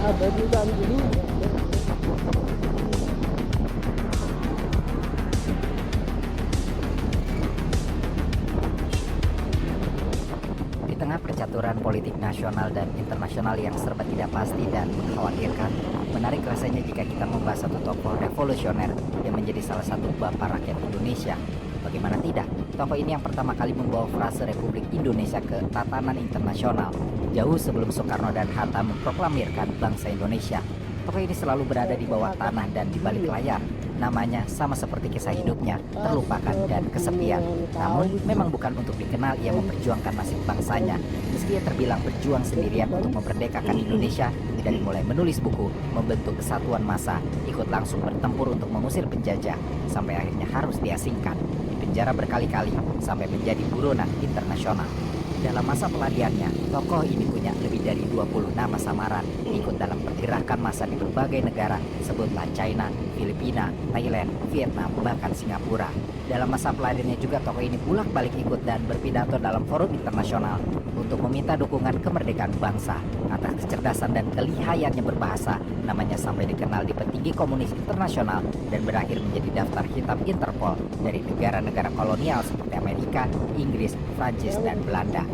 ada juga dulu. Di tengah percaturan politik nasional dan internasional yang serba tidak pasti dan mengkhawatirkan, menarik rasanya jika kita membahas satu tokoh revolusioner yang menjadi salah satu bapak rakyat Indonesia. Bagaimana tidak, tokoh ini yang pertama kali membawa frase Republik Indonesia ke tatanan internasional, jauh sebelum Soekarno dan Hatta memproklamirkan bangsa Indonesia. Tokoh ini selalu berada di bawah tanah dan di balik layar. Namanya sama seperti kisah hidupnya, terlupakan dan kesepian. Namun memang bukan untuk dikenal ia memperjuangkan nasib bangsanya. Meski ia terbilang berjuang sendirian untuk memerdekakan Indonesia, dari mulai menulis buku, membentuk kesatuan massa, ikut langsung bertempur untuk mengusir penjajah, sampai akhirnya harus diasingkan, dipenjara berkali-kali, sampai menjadi buronan internasional. Dalam masa pelariannya, tokoh ini punya lebih dari 20 nama samaran, ikut dalam pergerakan massa di berbagai negara, sebutlah China, Filipina, Thailand, Vietnam, bahkan Singapura. Dalam masa pelariannya juga tokoh ini bolak-balik ikut dan berpidato dalam forum internasional untuk meminta dukungan kemerdekaan bangsa. Atas kecerdasan dan kelihayannya berbahasa, namanya sampai dikenal di petinggi komunis internasional dan berakhir menjadi daftar hitam Interpol dari negara-negara kolonial seperti Amerika, Inggris, Prancis, dan Belanda.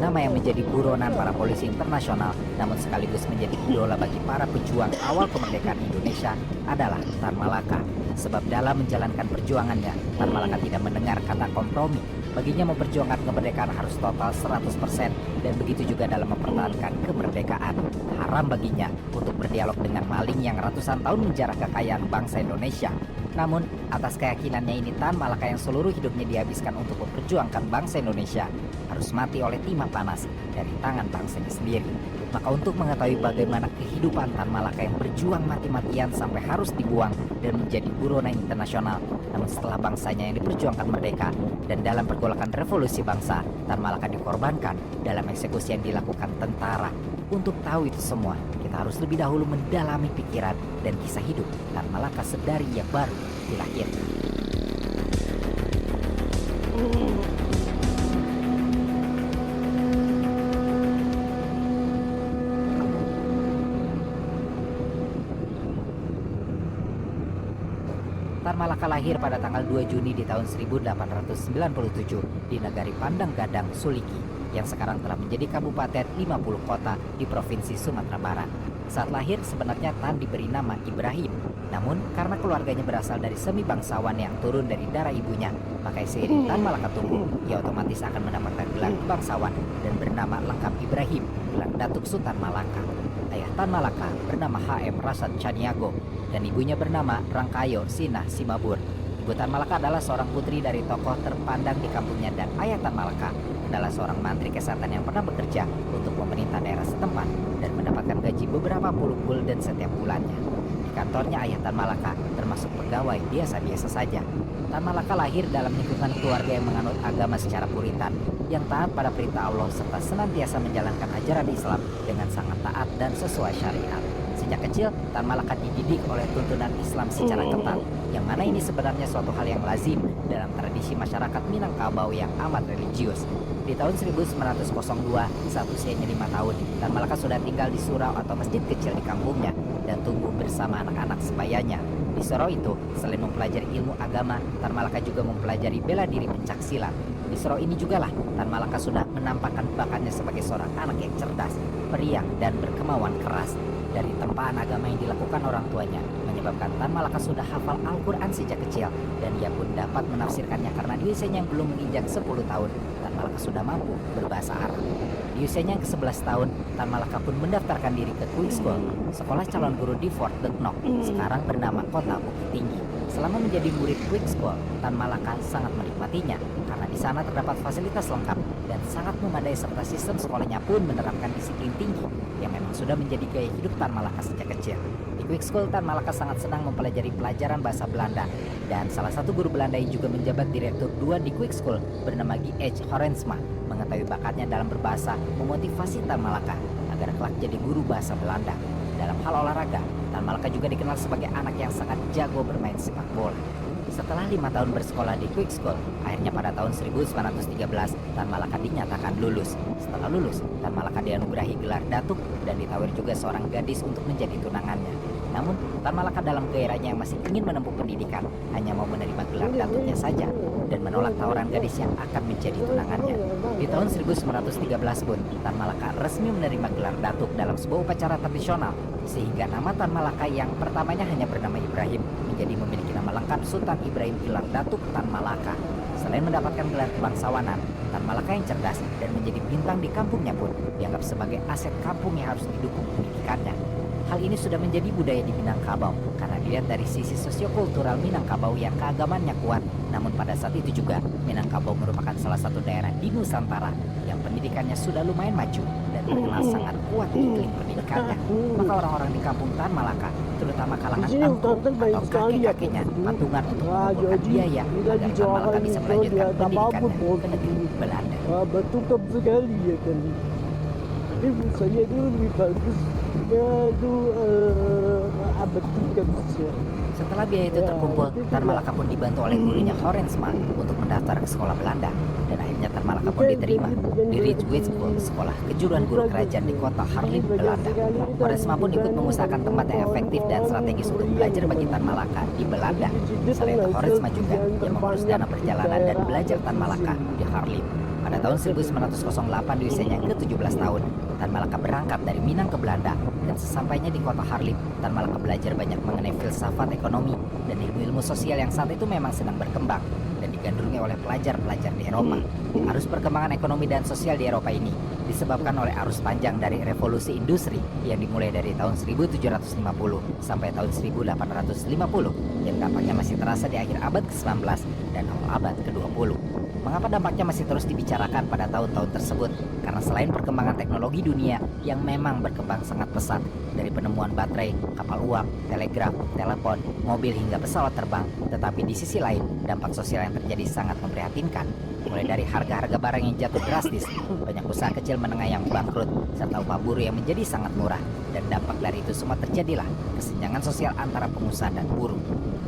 Nama yang menjadi buronan para polisi internasional namun sekaligus menjadi idola bagi para pejuang awal kemerdekaan Indonesia adalah Tan Malaka. Sebab dalam menjalankan perjuangannya, Tan Malaka tidak mendengar kata kompromi. Baginya memperjuangkan kemerdekaan harus total 100% dan begitu juga dalam mempertahankan kemerdekaan. Haram baginya untuk berdialog dengan maling yang ratusan tahun menjarah kekayaan bangsa Indonesia. Namun, atas keyakinannya ini Tan Malaka yang seluruh hidupnya dihabiskan untuk memperjuangkan bangsa Indonesia harus mati oleh timah panas dari tangan bangsanya sendiri. Maka untuk mengetahui bagaimana kehidupan Tan Malaka yang berjuang mati-matian sampai harus dibuang dan menjadi buronan internasional, namun setelah bangsanya yang diperjuangkan merdeka dan dalam pergolakan revolusi bangsa, Tan Malaka dikorbankan dalam eksekusi yang dilakukan tentara. Untuk tahu itu semua, kita harus lebih dahulu mendalami pikiran dan kisah hidup Tan Malaka sedari ia baru dilahirkan. Tan Malaka lahir pada tanggal 2 Juni di tahun 1897 di negari Pandang Gadang, Suliki, yang sekarang telah menjadi kabupaten 50 kota di Provinsi Sumatera Barat. Saat lahir sebenarnya Tan diberi nama Ibrahim, namun karena keluarganya berasal dari semi bangsawan yang turun dari darah ibunya, maka seiring Tan Malaka tumbuh, ia otomatis akan mendapatkan gelar bangsawan dan bernama lengkap Ibrahim, gelar Datuk Sultan Malaka. Ayah Tan Malaka bernama H.M. Rasad Caniago dan ibunya bernama Rangkayo Sinah Simabur. Ibu Tan Malaka adalah seorang putri dari tokoh terpandang di kampungnya dan ayah Tan Malaka adalah seorang mantri kesehatan yang pernah bekerja untuk pemerintah daerah setempat dan mendapatkan gaji beberapa puluh gulden setiap bulannya. Di kantornya ayah Tan Malaka termasuk pegawai biasa-biasa saja. Tan Malaka lahir dalam lingkungan keluarga yang menganut agama secara puritan, yang taat pada perintah Allah serta senantiasa menjalankan ajaran Islam dengan sangat taat dan sesuai syariat. Sejak kecil, Tan Malaka dididik oleh tuntunan Islam secara ketat, yang mana ini sebenarnya suatu hal yang lazim dalam tradisi masyarakat Minangkabau yang amat religius. Di tahun 1902, saat usianya 5 tahun, Tan Malaka sudah tinggal di surau atau masjid kecil di kampungnya dan tumbuh bersama anak-anak sebayanya. Di surau itu, selain mempelajari ilmu agama, Tan Malaka juga mempelajari bela diri pencaksilat. Di surau ini jugalah Tan Malaka sudah menampakkan bakatnya sebagai seorang anak yang cerdas, periang, dan berkemauan keras. Dari tempaan agama yang dilakukan orang tuanya menyebabkan Tan Malaka sudah hafal Al-Quran sejak kecil dan ia pun dapat menafsirkannya karena di usianya yang belum menginjak 10 tahun Tan Malaka sudah mampu berbahasa Arab. Di usianya yang ke-11 tahun, Tan Malaka pun mendaftarkan diri ke Quick School, sekolah calon guru di Fort de Knock, sekarang bernama Kota Bukit Tinggi. Selama menjadi murid Quick School, Tan Malaka sangat menikmatinya karena di sana terdapat fasilitas lengkap dan sangat memadai serta sistem sekolahnya pun menerapkan disiplin tinggi yang memang sudah menjadi gaya hidup Tan Malaka sejak kecil. Di Quick School, Tan Malaka sangat senang mempelajari pelajaran bahasa Belanda dan salah satu guru Belanda yang juga menjabat direktur 2 di Quick School bernama G.H. Horensma mengetahui bakatnya dalam berbahasa memotivasi Tan Malaka agar kelak jadi guru bahasa Belanda. Dalam hal olahraga, Tan Malaka juga dikenal sebagai anak yang sangat jago bermain sepak bola. Setelah 5 tahun bersekolah di Quick School, akhirnya pada tahun 1913 Tan Malaka dinyatakan lulus. Setelah lulus, Tan Malaka dianugerahi gelar datuk dan ditawari juga seorang gadis untuk menjadi tunangannya. Namun, Tan Malaka dalam gairahnya yang masih ingin menempuh pendidikan hanya mau menerima gelar datuknya saja dan menolak tawaran gadis yang akan menjadi tunangannya. Di tahun 1913 pun, Tan Malaka resmi menerima gelar datuk dalam sebuah upacara tradisional, sehingga nama Tan Malaka yang pertamanya hanya bernama Ibrahim menjadi memiliki nama lengkap Sultan Ibrahim Gilang Datuk Tan Malaka. Selain mendapatkan gelar kebangsawanan, Tan Malaka yang cerdas dan menjadi bintang di kampungnya pun dianggap sebagai aset kampung yang harus didukung pendidikannya. Hal ini sudah menjadi budaya di Minangkabau karena dilihat dari sisi sosiokultural Minangkabau yang keagamannya kuat. Namun pada saat itu juga Minangkabau merupakan salah satu daerah di Nusantara yang pendidikannya sudah lumayan maju dan terkenal sangat kuat iklim pendidikannya. Maka orang-orang di kampung Tan Malaka, terutama kalangan angku atau kakek-kakeknya, patungan untuk mengumpulkan biaya agar Tan Malaka bisa melanjutkan pendidikannya ke negeri Belanda. Betul sekali ya kan. Ibu saya itu lebih bagus itu betulkan saja. Setelah biaya itu terkumpul, Tan Malaka pun dibantu oleh gurunya Horensma untuk mendaftar ke sekolah Belanda. Dan akhirnya Tan Malaka pun diterima di Rijkswijk School, sekolah kejuruan guru kerajaan di kota Haarlem, Belanda. Horensma pun ikut mengusahakan tempat yang efektif dan strategis untuk belajar bagi Tan Malaka di Belanda. Selain itu, Horensma juga yang mengurus dana perjalanan dan belajar Tan Malaka di Haarlem. Pada tahun 1908 di usianya ke-17 tahun, Tan Malaka berangkat dari Minang ke Belanda dan sesampainya di kota Haarlem, Tan Malaka belajar banyak mengenai filsafat ekonomi dan ilmu-ilmu sosial yang saat itu memang sedang berkembang dan digandrungi oleh pelajar-pelajar di Eropa. Arus perkembangan ekonomi dan sosial di Eropa ini disebabkan oleh arus panjang dari revolusi industri yang dimulai dari tahun 1750 sampai tahun 1850 yang dampaknya masih terasa di akhir abad ke-19 dan awal abad ke-20. Mengapa dampaknya masih terus dibicarakan pada tahun-tahun tersebut? Karena selain perkembangan teknologi dunia yang memang berkembang sangat pesat, dari penemuan baterai, kapal uap, telegraf, telepon, mobil hingga pesawat terbang, tetapi di sisi lain, dampak sosial yang terjadi sangat memprihatinkan. Mulai dari harga-harga barang yang jatuh drastis, banyak usaha kecil menengah yang bangkrut, serta upah buruh yang menjadi sangat murah. Dan dampak dari itu semua terjadilah kesenjangan sosial antara pengusaha dan buruh.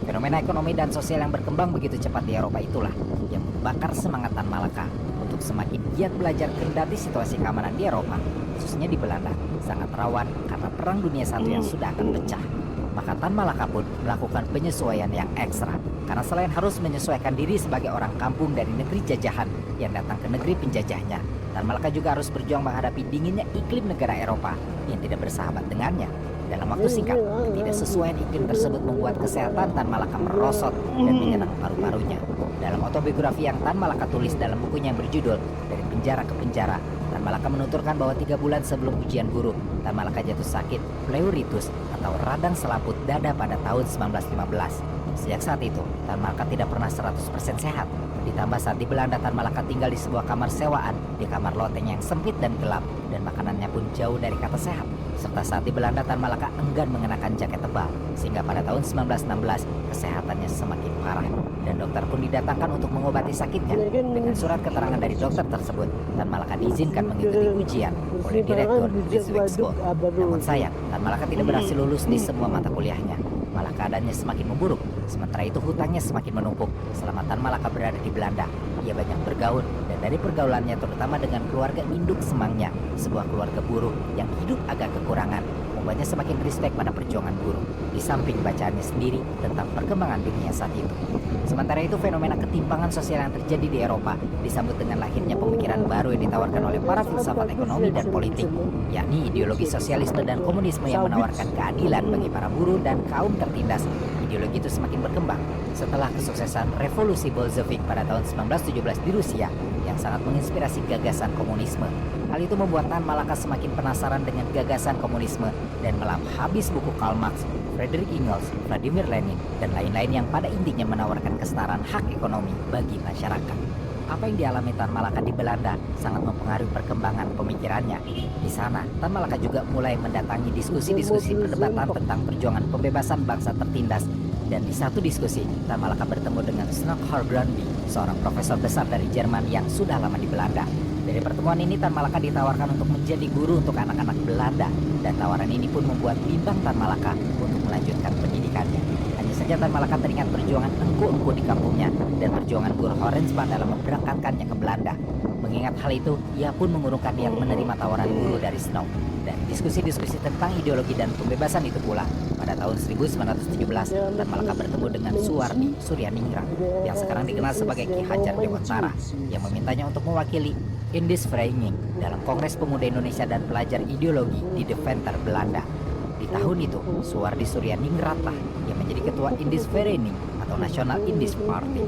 Fenomena ekonomi dan sosial yang berkembang begitu cepat di Eropa itulah yang membakar semangat Tan Malaka untuk semakin giat belajar kendati situasi keamanan di Eropa, khususnya di Belanda, sangat rawan karena Perang Dunia I yang sudah akan pecah. Maka Tan Malaka pun melakukan penyesuaian yang ekstra, karena selain harus menyesuaikan diri sebagai orang kampung dari negeri jajahan yang datang ke negeri penjajahnya, Tan Malaka juga harus berjuang menghadapi dinginnya iklim negara Eropa yang tidak bersahabat dengannya. Dalam waktu singkat, ketidaksesuaian iklim tersebut membuat kesehatan Tan Malaka merosot dan menyerang paru-parunya. Dalam autobiografi yang Tan Malaka tulis dalam bukunya yang berjudul Dari Penjara ke Penjara, Tan Malaka menuturkan bahwa 3 bulan sebelum ujian guru, Tan Malaka jatuh sakit pleuritis atau radang selaput dada pada tahun 1915. Sejak saat itu, Tan Malaka tidak pernah 100% sehat. Ditambah saat di Belanda, Tan Malaka tinggal di sebuah kamar sewaan, di kamar loteng yang sempit dan gelap, dan makanannya pun jauh dari kata sehat. Serta saat di Belanda, Tan Malaka enggan mengenakan jaket tebal, sehingga pada tahun 1916 kesehatannya semakin parah, dan dokter pun didatangkan untuk mengobati sakitnya. Dengan surat keterangan dari dokter tersebut, Tan Malaka diizinkan mengikuti ujian oleh direktur Rijkswijk School. Namun sayang, Tan Malaka tidak berhasil lulus di semua mata kuliahnya. Malah keadaannya semakin memburuk. Sementara itu hutangnya semakin menumpuk. Selama Tan Malaka berada di Belanda, ia banyak bergaul, dan dari pergaulannya terutama dengan keluarga induk semangnya, sebuah keluarga buruh yang hidup agak kekurangan, membuatnya semakin respek pada perjuangan buruh, di samping bacaannya sendiri tentang perkembangan dunia saat itu. Sementara itu, fenomena ketimpangan sosial yang terjadi di Eropa disambut dengan lahirnya pemikiran baru yang ditawarkan oleh para filsafat ekonomi dan politik, yakni ideologi sosialisme dan komunisme yang menawarkan keadilan bagi para buruh dan kaum tertindas. Ideologi itu semakin berkembang setelah kesuksesan revolusi Bolshevik pada tahun 1917 di Rusia yang sangat menginspirasi gagasan komunisme. Hal itu membuat Tan Malaka semakin penasaran dengan gagasan komunisme dan melap habis buku Karl Marx, Friedrich Engels, Vladimir Lenin, dan lain-lain yang pada intinya menawarkan kesetaraan hak ekonomi bagi masyarakat. Apa yang dialami Tan Malaka di Belanda sangat mempengaruhi perkembangan pemikirannya. Di sana, Tan Malaka juga mulai mendatangi diskusi-diskusi perdebatan tentang perjuangan pembebasan bangsa tertindas. Dan di satu diskusi, Tan Malaka bertemu dengan Snoeck Grundy, seorang profesor besar dari Jerman yang sudah lama di Belanda. Dari pertemuan ini, Tan Malaka ditawarkan untuk menjadi guru untuk anak-anak Belanda, dan tawaran ini pun membuat bimbang Tan Malaka untuk melanjutkan pendidikannya. Hanya saja Tan Malaka teringat perjuangan engku-engku di kampungnya dan perjuangan Guru Horensma dalam memberangkatkannya ke Belanda. Mengingat hal itu, ia pun mengurungkan niat menerima tawaran guru dari Snow. Dan diskusi-diskusi tentang ideologi dan pembebasan itu pula, pada tahun 1917, Tan Malaka bertemu dengan Suwardi Suryaningrat, yang sekarang dikenal sebagai Ki Hajar Dewantara, yang memintanya untuk mewakili Indis Vereniging dalam Kongres Pemuda Indonesia dan Pelajar Ideologi di Deventer, Belanda. Di tahun itu, Suwardi Suryaningrat lah yang menjadi ketua Indis Vereniging atau National Indis Party.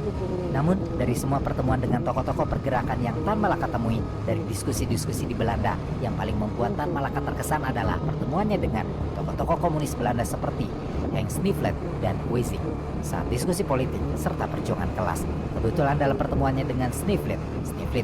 Namun, dari semua pertemuan dengan tokoh-tokoh pergerakan yang Tan Malaka temui dari diskusi-diskusi di Belanda, yang paling membuat Tan Malaka terkesan adalah pertemuannya dengan tokoh-tokoh komunis Belanda seperti Henk Snifflet dan Wezing saat diskusi politik serta perjuangan kelas. Kebetulan dalam pertemuannya dengan Snifflet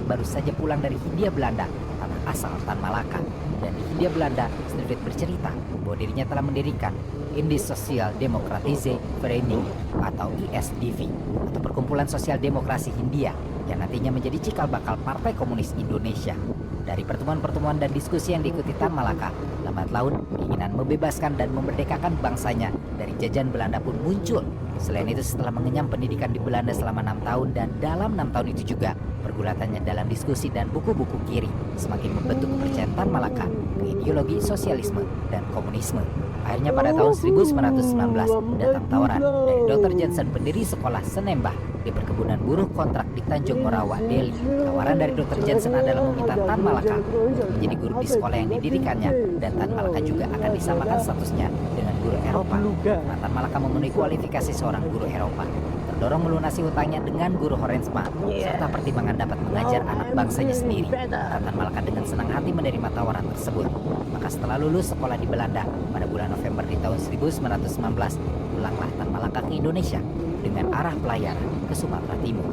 baru saja pulang dari Hindia Belanda, tanah asal Tan Malaka. Dan di Hindia Belanda, Snifflet bercerita bahwa dirinya telah mendirikan Indis Social Democratische Vereniging atau ISDV atau Perkumpulan Sosial Demokrasi Hindia yang nantinya menjadi cikal bakal Partai Komunis Indonesia. Dari pertemuan-pertemuan dan diskusi yang diikuti Tan Malaka, lambat laun keinginan membebaskan dan memerdekakan bangsanya dari jajahan Belanda pun muncul. Selain itu, setelah mengenyam pendidikan di Belanda selama 6 tahun dan dalam 6 tahun itu juga pergulatannya dalam diskusi dan buku-buku kiri semakin membentuk kepercayaan Tan Malaka ke ideologi sosialisme dan komunisme. Akhirnya pada tahun 1919 datang tawaran dari Dr. Johnson, pendiri sekolah Senembah di perkebunan buruh kontrak di Tanjung Morawa, Delhi. Tawaran dari Dr. Johnson adalah meminta Tan Malaka menjadi guru di sekolah yang didirikannya, dan Tan Malaka juga akan disamakan statusnya dengan guru Eropa. Nah, Tan Malaka memenuhi kualifikasi seorang guru Eropa, terdorong melunasi hutangnya dengan guru Horensma, serta pertimbangan dapat mengajar anak bangsanya sendiri. Tan Malaka dengan senang hati menerima tawaran tersebut. Maka setelah lulus sekolah di Belanda pada bulan November di tahun 1919, pulanglah Tan Malaka ke Indonesia dengan arah pelayaran ke Sumatera Timur.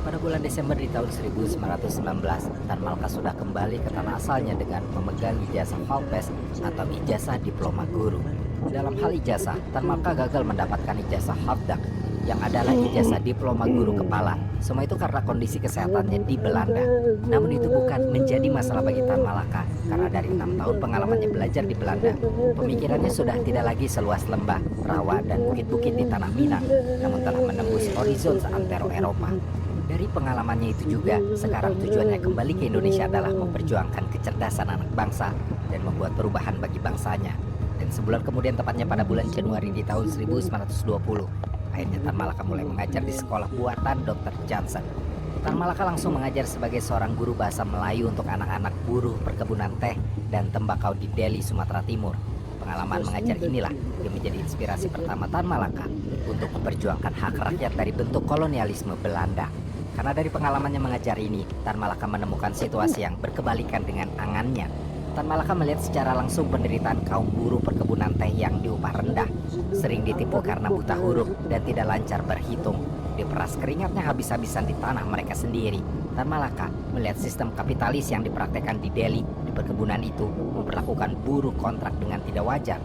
Pada bulan Desember di tahun 1919, Tan Malaka sudah kembali ke tanah asalnya dengan memegang ijazah Halpes atau ijazah diploma guru. Dalam hal ijazah, Tan Malaka gagal mendapatkan ijazah Halfdak yang adalah ijazah diploma guru kepala. Semua itu karena kondisi kesehatannya di Belanda. Namun itu bukan menjadi masalah bagi Tan Malaka, karena dari 6 tahun pengalamannya belajar di Belanda, pemikirannya sudah tidak lagi seluas lembah, rawa, dan bukit-bukit di tanah Minang, namun telah menembus horizon seantero Eropa. Dari pengalamannya itu juga, sekarang tujuannya kembali ke Indonesia adalah memperjuangkan kecerdasan anak bangsa dan membuat perubahan bagi bangsanya. Dan sebulan kemudian, tepatnya pada bulan Januari di tahun 1920, akhirnya Tan Malaka mulai mengajar di sekolah buatan Dr. Johnson. Tan Malaka langsung mengajar sebagai seorang guru bahasa Melayu untuk anak-anak buruh perkebunan teh dan tembakau di Delhi, Sumatera Timur. Pengalaman mengajar inilah yang menjadi inspirasi pertama Tan Malaka untuk memperjuangkan hak rakyat dari bentuk kolonialisme Belanda. Karena dari pengalamannya mengajar ini, Tan Malaka menemukan situasi yang berkebalikan dengan angannya. Tan Malaka melihat secara langsung penderitaan kaum buruh perkebunan teh yang diupah rendah, sering ditipu karena buta huruf dan tidak lancar berhitung, diperas keringatnya habis-habisan di tanah mereka sendiri. Tan Malaka melihat sistem kapitalis yang dipraktekkan di Delhi di perkebunan itu memperlakukan buruh kontrak dengan tidak wajar.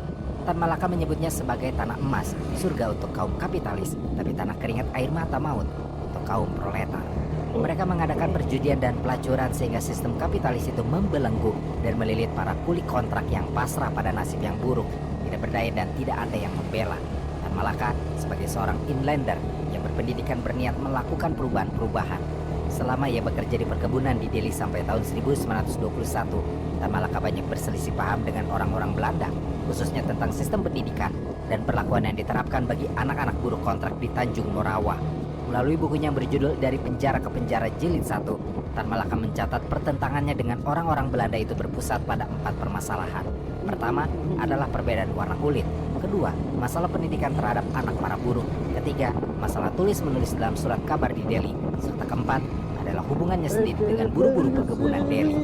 Tan Malaka menyebutnya sebagai tanah emas, surga untuk kaum kapitalis, tapi tanah keringat air mata maut untuk kaum proletar. Mereka mengadakan perjudian dan pelacuran sehingga sistem kapitalis itu membelenggu dan melilit para kuli kontrak yang pasrah pada nasib yang buruk, tidak berdaya dan tidak ada yang membela. Tan Malaka sebagai seorang inlander yang berpendidikan berniat melakukan perubahan-perubahan. Selama ia bekerja di perkebunan di Delhi sampai tahun 1921, Tan Malaka banyak berselisih paham dengan orang-orang Belanda, khususnya tentang sistem pendidikan dan perlakuan yang diterapkan bagi anak-anak buruh kontrak di Tanjung Morawa. Melalui bukunya yang berjudul Dari Penjara ke Penjara Jilid 1, Tan Malaka mencatat pertentangannya dengan orang-orang Belanda itu berpusat pada 4 permasalahan. Pertama adalah perbedaan warna kulit. Kedua, masalah pendidikan terhadap anak para buruh. Ketiga, masalah tulis-menulis dalam surat kabar di Delhi. Serta keempat adalah hubungannya sendiri dengan buruh-buruh perkebunan Delhi.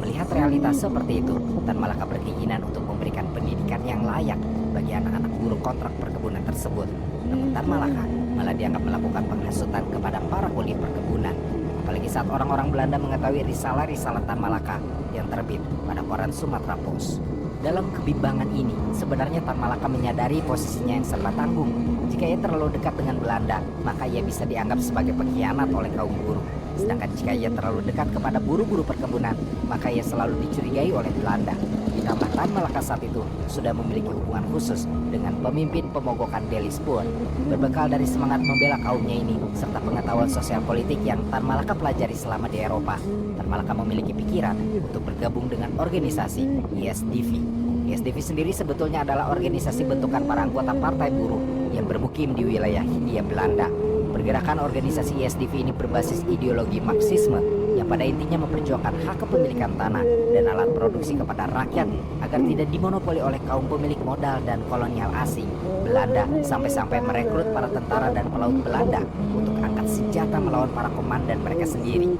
Melihat realitas seperti itu, Tan Malaka berkeinginan untuk memberikan pendidikan yang layak bagi anak-anak buruh kontrak perkebunan tersebut. Namun Tan Malaka malah dianggap melakukan penghasutan kepada para kuli perkebunan. Apalagi saat orang-orang Belanda mengetahui risalah-risalah Tan Malaka yang terbit pada koran Sumatera Post. Dalam kebimbangan ini, sebenarnya Tan Malaka menyadari posisinya yang serba tanggung. Jika ia terlalu dekat dengan Belanda, maka ia bisa dianggap sebagai pengkhianat oleh kaum buruh. Sedangkan jika ia terlalu dekat kepada buru-buru perkebunan, maka ia selalu dicurigai oleh Belanda. Ditambah Tan Malaka saat itu sudah memiliki hubungan khusus dengan pemimpin pemogokan Delhi Spoor. Berbekal dari semangat membela kaumnya ini, serta pengetahuan sosial politik yang Tan Malaka pelajari selama di Eropa, Tan Malaka memiliki pikiran untuk bergabung dengan organisasi ISDV. ISDV sendiri sebetulnya adalah organisasi bentukan para anggota partai buruh yang bermukim di wilayah Hindia Belanda. Pergerakan organisasi ISDV ini berbasis ideologi Marxisme yang pada intinya memperjuangkan hak kepemilikan tanah dan alat produksi kepada rakyat agar tidak dimonopoli oleh kaum pemilik modal dan kolonial asing. Belanda sampai-sampai merekrut para tentara dan pelaut Belanda untuk angkat senjata melawan para komandan mereka sendiri.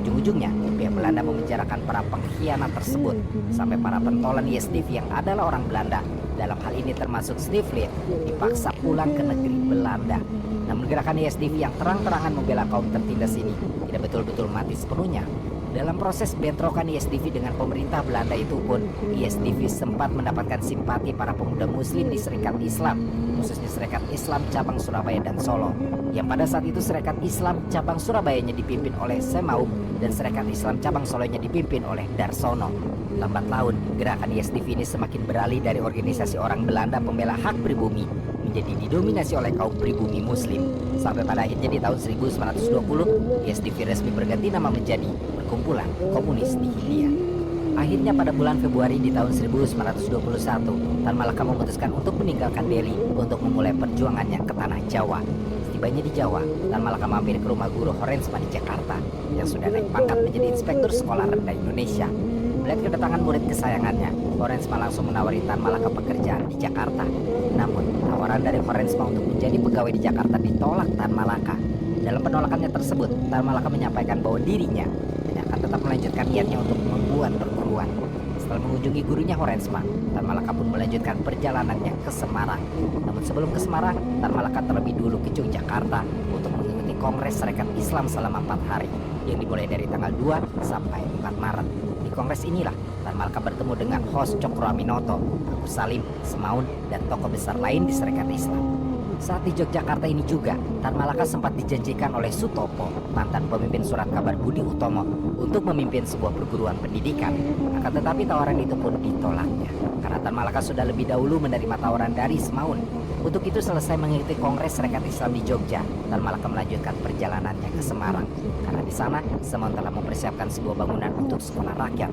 Ujung-ujungnya, pihak Belanda memenjarakan para pengkhianat tersebut sampai para pentolan ISDV yang adalah orang Belanda, dalam hal ini termasuk Stiflin, dipaksa pulang ke negeri Belanda. Namun gerakan ISDV yang terang-terangan membela kaum tertindas ini tidak betul-betul mati sepenuhnya. Dalam proses bentrokan ISDV dengan pemerintah Belanda itu pun, ISDV sempat mendapatkan simpati para pemuda muslim di Serikat Islam, khususnya Serikat Islam Cabang Surabaya dan Solo, yang pada saat itu Serikat Islam Cabang Surabayanya dipimpin oleh Semaum dan Serikat Islam Cabang Solonya dipimpin oleh Darsono. Lambat laun, gerakan ISDV ini semakin beralih dari organisasi orang Belanda pembela hak pribumi menjadi didominasi oleh kaum pribumi muslim. Sampai pada akhirnya di tahun 1920, ISDV resmi berganti nama menjadi Perkumpulan Komunis di Hindia. Akhirnya pada bulan Februari di tahun 1921, Tan Malaka memutuskan untuk meninggalkan Delhi untuk memulai perjuangannya ke tanah Jawa. Setibanya di Jawa, Tan Malaka mampir ke rumah guru Horensma di Jakarta yang sudah naik pangkat menjadi Inspektur Sekolah Rendah Indonesia. Melihat kedatangan murid kesayangannya, Horensma langsung menawari Tan Malaka pekerjaan di Jakarta. Namun, tawaran dari Horensma untuk menjadi pegawai di Jakarta ditolak Tan Malaka. Dalam penolakannya tersebut, Tan Malaka menyampaikan bahwa dirinya tidak akan tetap melanjutkan niatnya untuk membuat perguruan. Setelah mengunjungi gurunya Horensma, Tan Malaka pun melanjutkan perjalanannya ke Semarang. Namun sebelum ke Semarang, Tan Malaka terlebih dulu ke Yogyakarta untuk mengikuti Kongres Serikat Islam selama 4 hari yang dimulai dari tanggal 2 sampai 4 Maret. Di kongres inilah Tan Malaka bertemu dengan host Cokro Aminoto, Agus Salim, Semaun, dan tokoh besar lain di Serikat Islam. Saat di Yogyakarta ini juga, Tan Malaka sempat dijanjikan oleh Sutopo, mantan pemimpin Surat Kabar Budi Utomo, untuk memimpin sebuah perguruan pendidikan. Akan tetapi tawaran itu pun ditolaknya, karena Tan Malaka sudah lebih dahulu menerima tawaran dari Semaun. Untuk itu selesai mengikuti Kongres Serikat Islam di Jogja, Tan Malaka melanjutkan perjalanannya ke Semarang, karena di sana Semaun telah mempersiapkan sebuah bangunan untuk sekolah rakyat.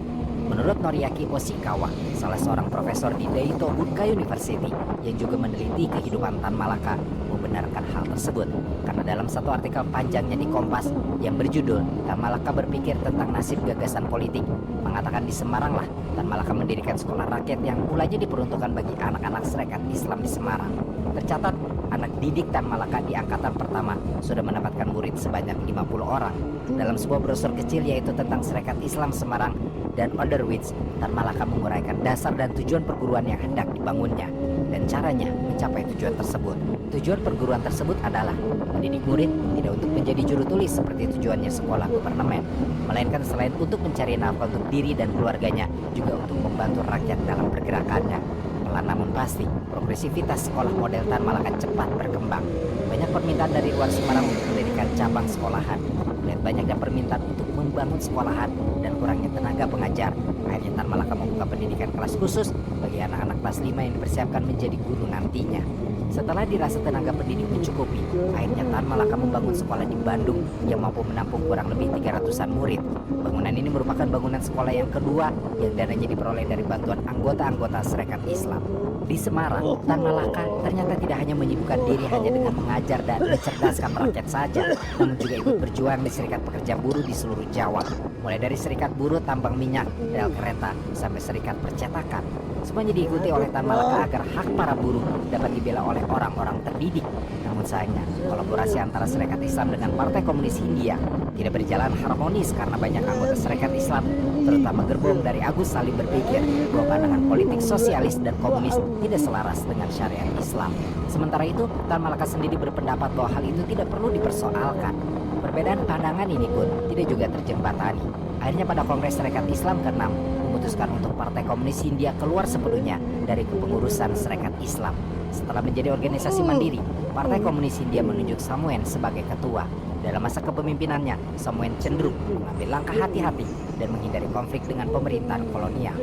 Menurut Noriaki Oshikawa, salah seorang profesor di Daito Bunkai University yang juga meneliti kehidupan Tan Malaka, membenarkan hal tersebut. Karena dalam satu artikel panjangnya di Kompas yang berjudul Tan Malaka berpikir tentang nasib gagasan politik, mengatakan di Semarang lah Tan Malaka mendirikan sekolah rakyat yang mulanya diperuntukkan bagi anak-anak Serikat Islam di Semarang. Tercatat, anak didik Tan Malaka di angkatan pertama sudah mendapatkan murid sebanyak 50 orang. Dalam sebuah brosur kecil yaitu tentang Serikat Islam Semarang dan Underwich, Tan Malaka menguraikan dasar dan tujuan perguruan yang hendak dibangunnya dan caranya mencapai tujuan tersebut. Tujuan perguruan tersebut adalah mendidik murid tidak untuk menjadi juru tulis seperti tujuannya sekolah government, melainkan selain untuk mencari nafkah untuk diri dan keluarganya, juga untuk membantu rakyat dalam pergerakannya. Pelan namun pasti, progresivitas sekolah model Tan Malaka cepat berkembang. Banyak permintaan dari luar Semarang untuk mendirikan cabang sekolahan. Melihat banyaknya permintaan untuk membangun sekolahan dan kurangnya tenaga pengajar, akhirnya Tan Malaka membuka pendidikan kelas khusus bagi anak-anak kelas 5 yang dipersiapkan menjadi guru nantinya. Setelah dirasa tenaga pendidik mencukupi, akhirnya Tan Malaka membangun sekolah di Bandung yang mampu menampung kurang lebih 300-an murid. Bangunan ini merupakan bangunan sekolah yang kedua yang dananya diperoleh dari bantuan anggota-anggota Serikat Islam. Di Semarang, Tan Malaka ternyata tidak hanya menyibukkan diri hanya dengan mengajar dan mencerdaskan rakyat saja, namun juga ikut berjuang di Serikat Pekerja Buruh di seluruh Jawa, mulai dari Serikat Buruh Tambang Minyak, rel kereta, sampai Serikat Percetakan. Semuanya diikuti oleh Tan Malaka agar hak para buruh dapat dibela oleh orang-orang terdidik. Namun sayangnya, kolaborasi antara Serikat Islam dengan Partai Komunis Hindia tidak berjalan harmonis karena banyak anggota Serikat Islam, terutama gerbong dari Agus Salim, berpikir bahwa pandangan politik sosialis dan komunis tidak selaras dengan syariat Islam. Sementara itu, Tan Malaka sendiri berpendapat bahwa hal itu tidak perlu dipersoalkan. Perbedaan pandangan ini pun tidak juga terjembatani. Akhirnya pada Kongres Serikat Islam ke-6 memutuskan untuk Partai Komunis Hindia keluar sepenuhnya dari kepengurusan Serikat Islam. setelah menjadi organisasi mandiri, Partai Komunis Hindia menunjuk Samoen sebagai ketua. Dalam masa kepemimpinannya, Samoen cenderung mengambil langkah hati-hati dan menghindari konflik dengan pemerintahan kolonial.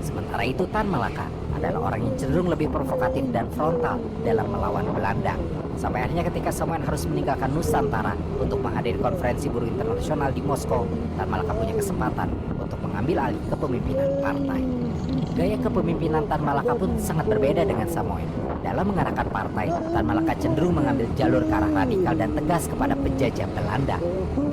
Sementara itu, Tan Malaka adalah orang yang cenderung lebih provokatif dan frontal dalam melawan Belanda. Sampai akhirnya ketika Samoen harus meninggalkan Nusantara untuk menghadiri konferensi buruh internasional di Moskow, Tan Malaka punya kesempatan untuk mengambil alih kepemimpinan partai. Gaya kepemimpinan Tan Malaka pun sangat berbeda dengan Samoen. Dalam mengarahkan partai, Tan Malaka cenderung mengambil jalur ke arah radikal dan tegas kepada penjajah Belanda.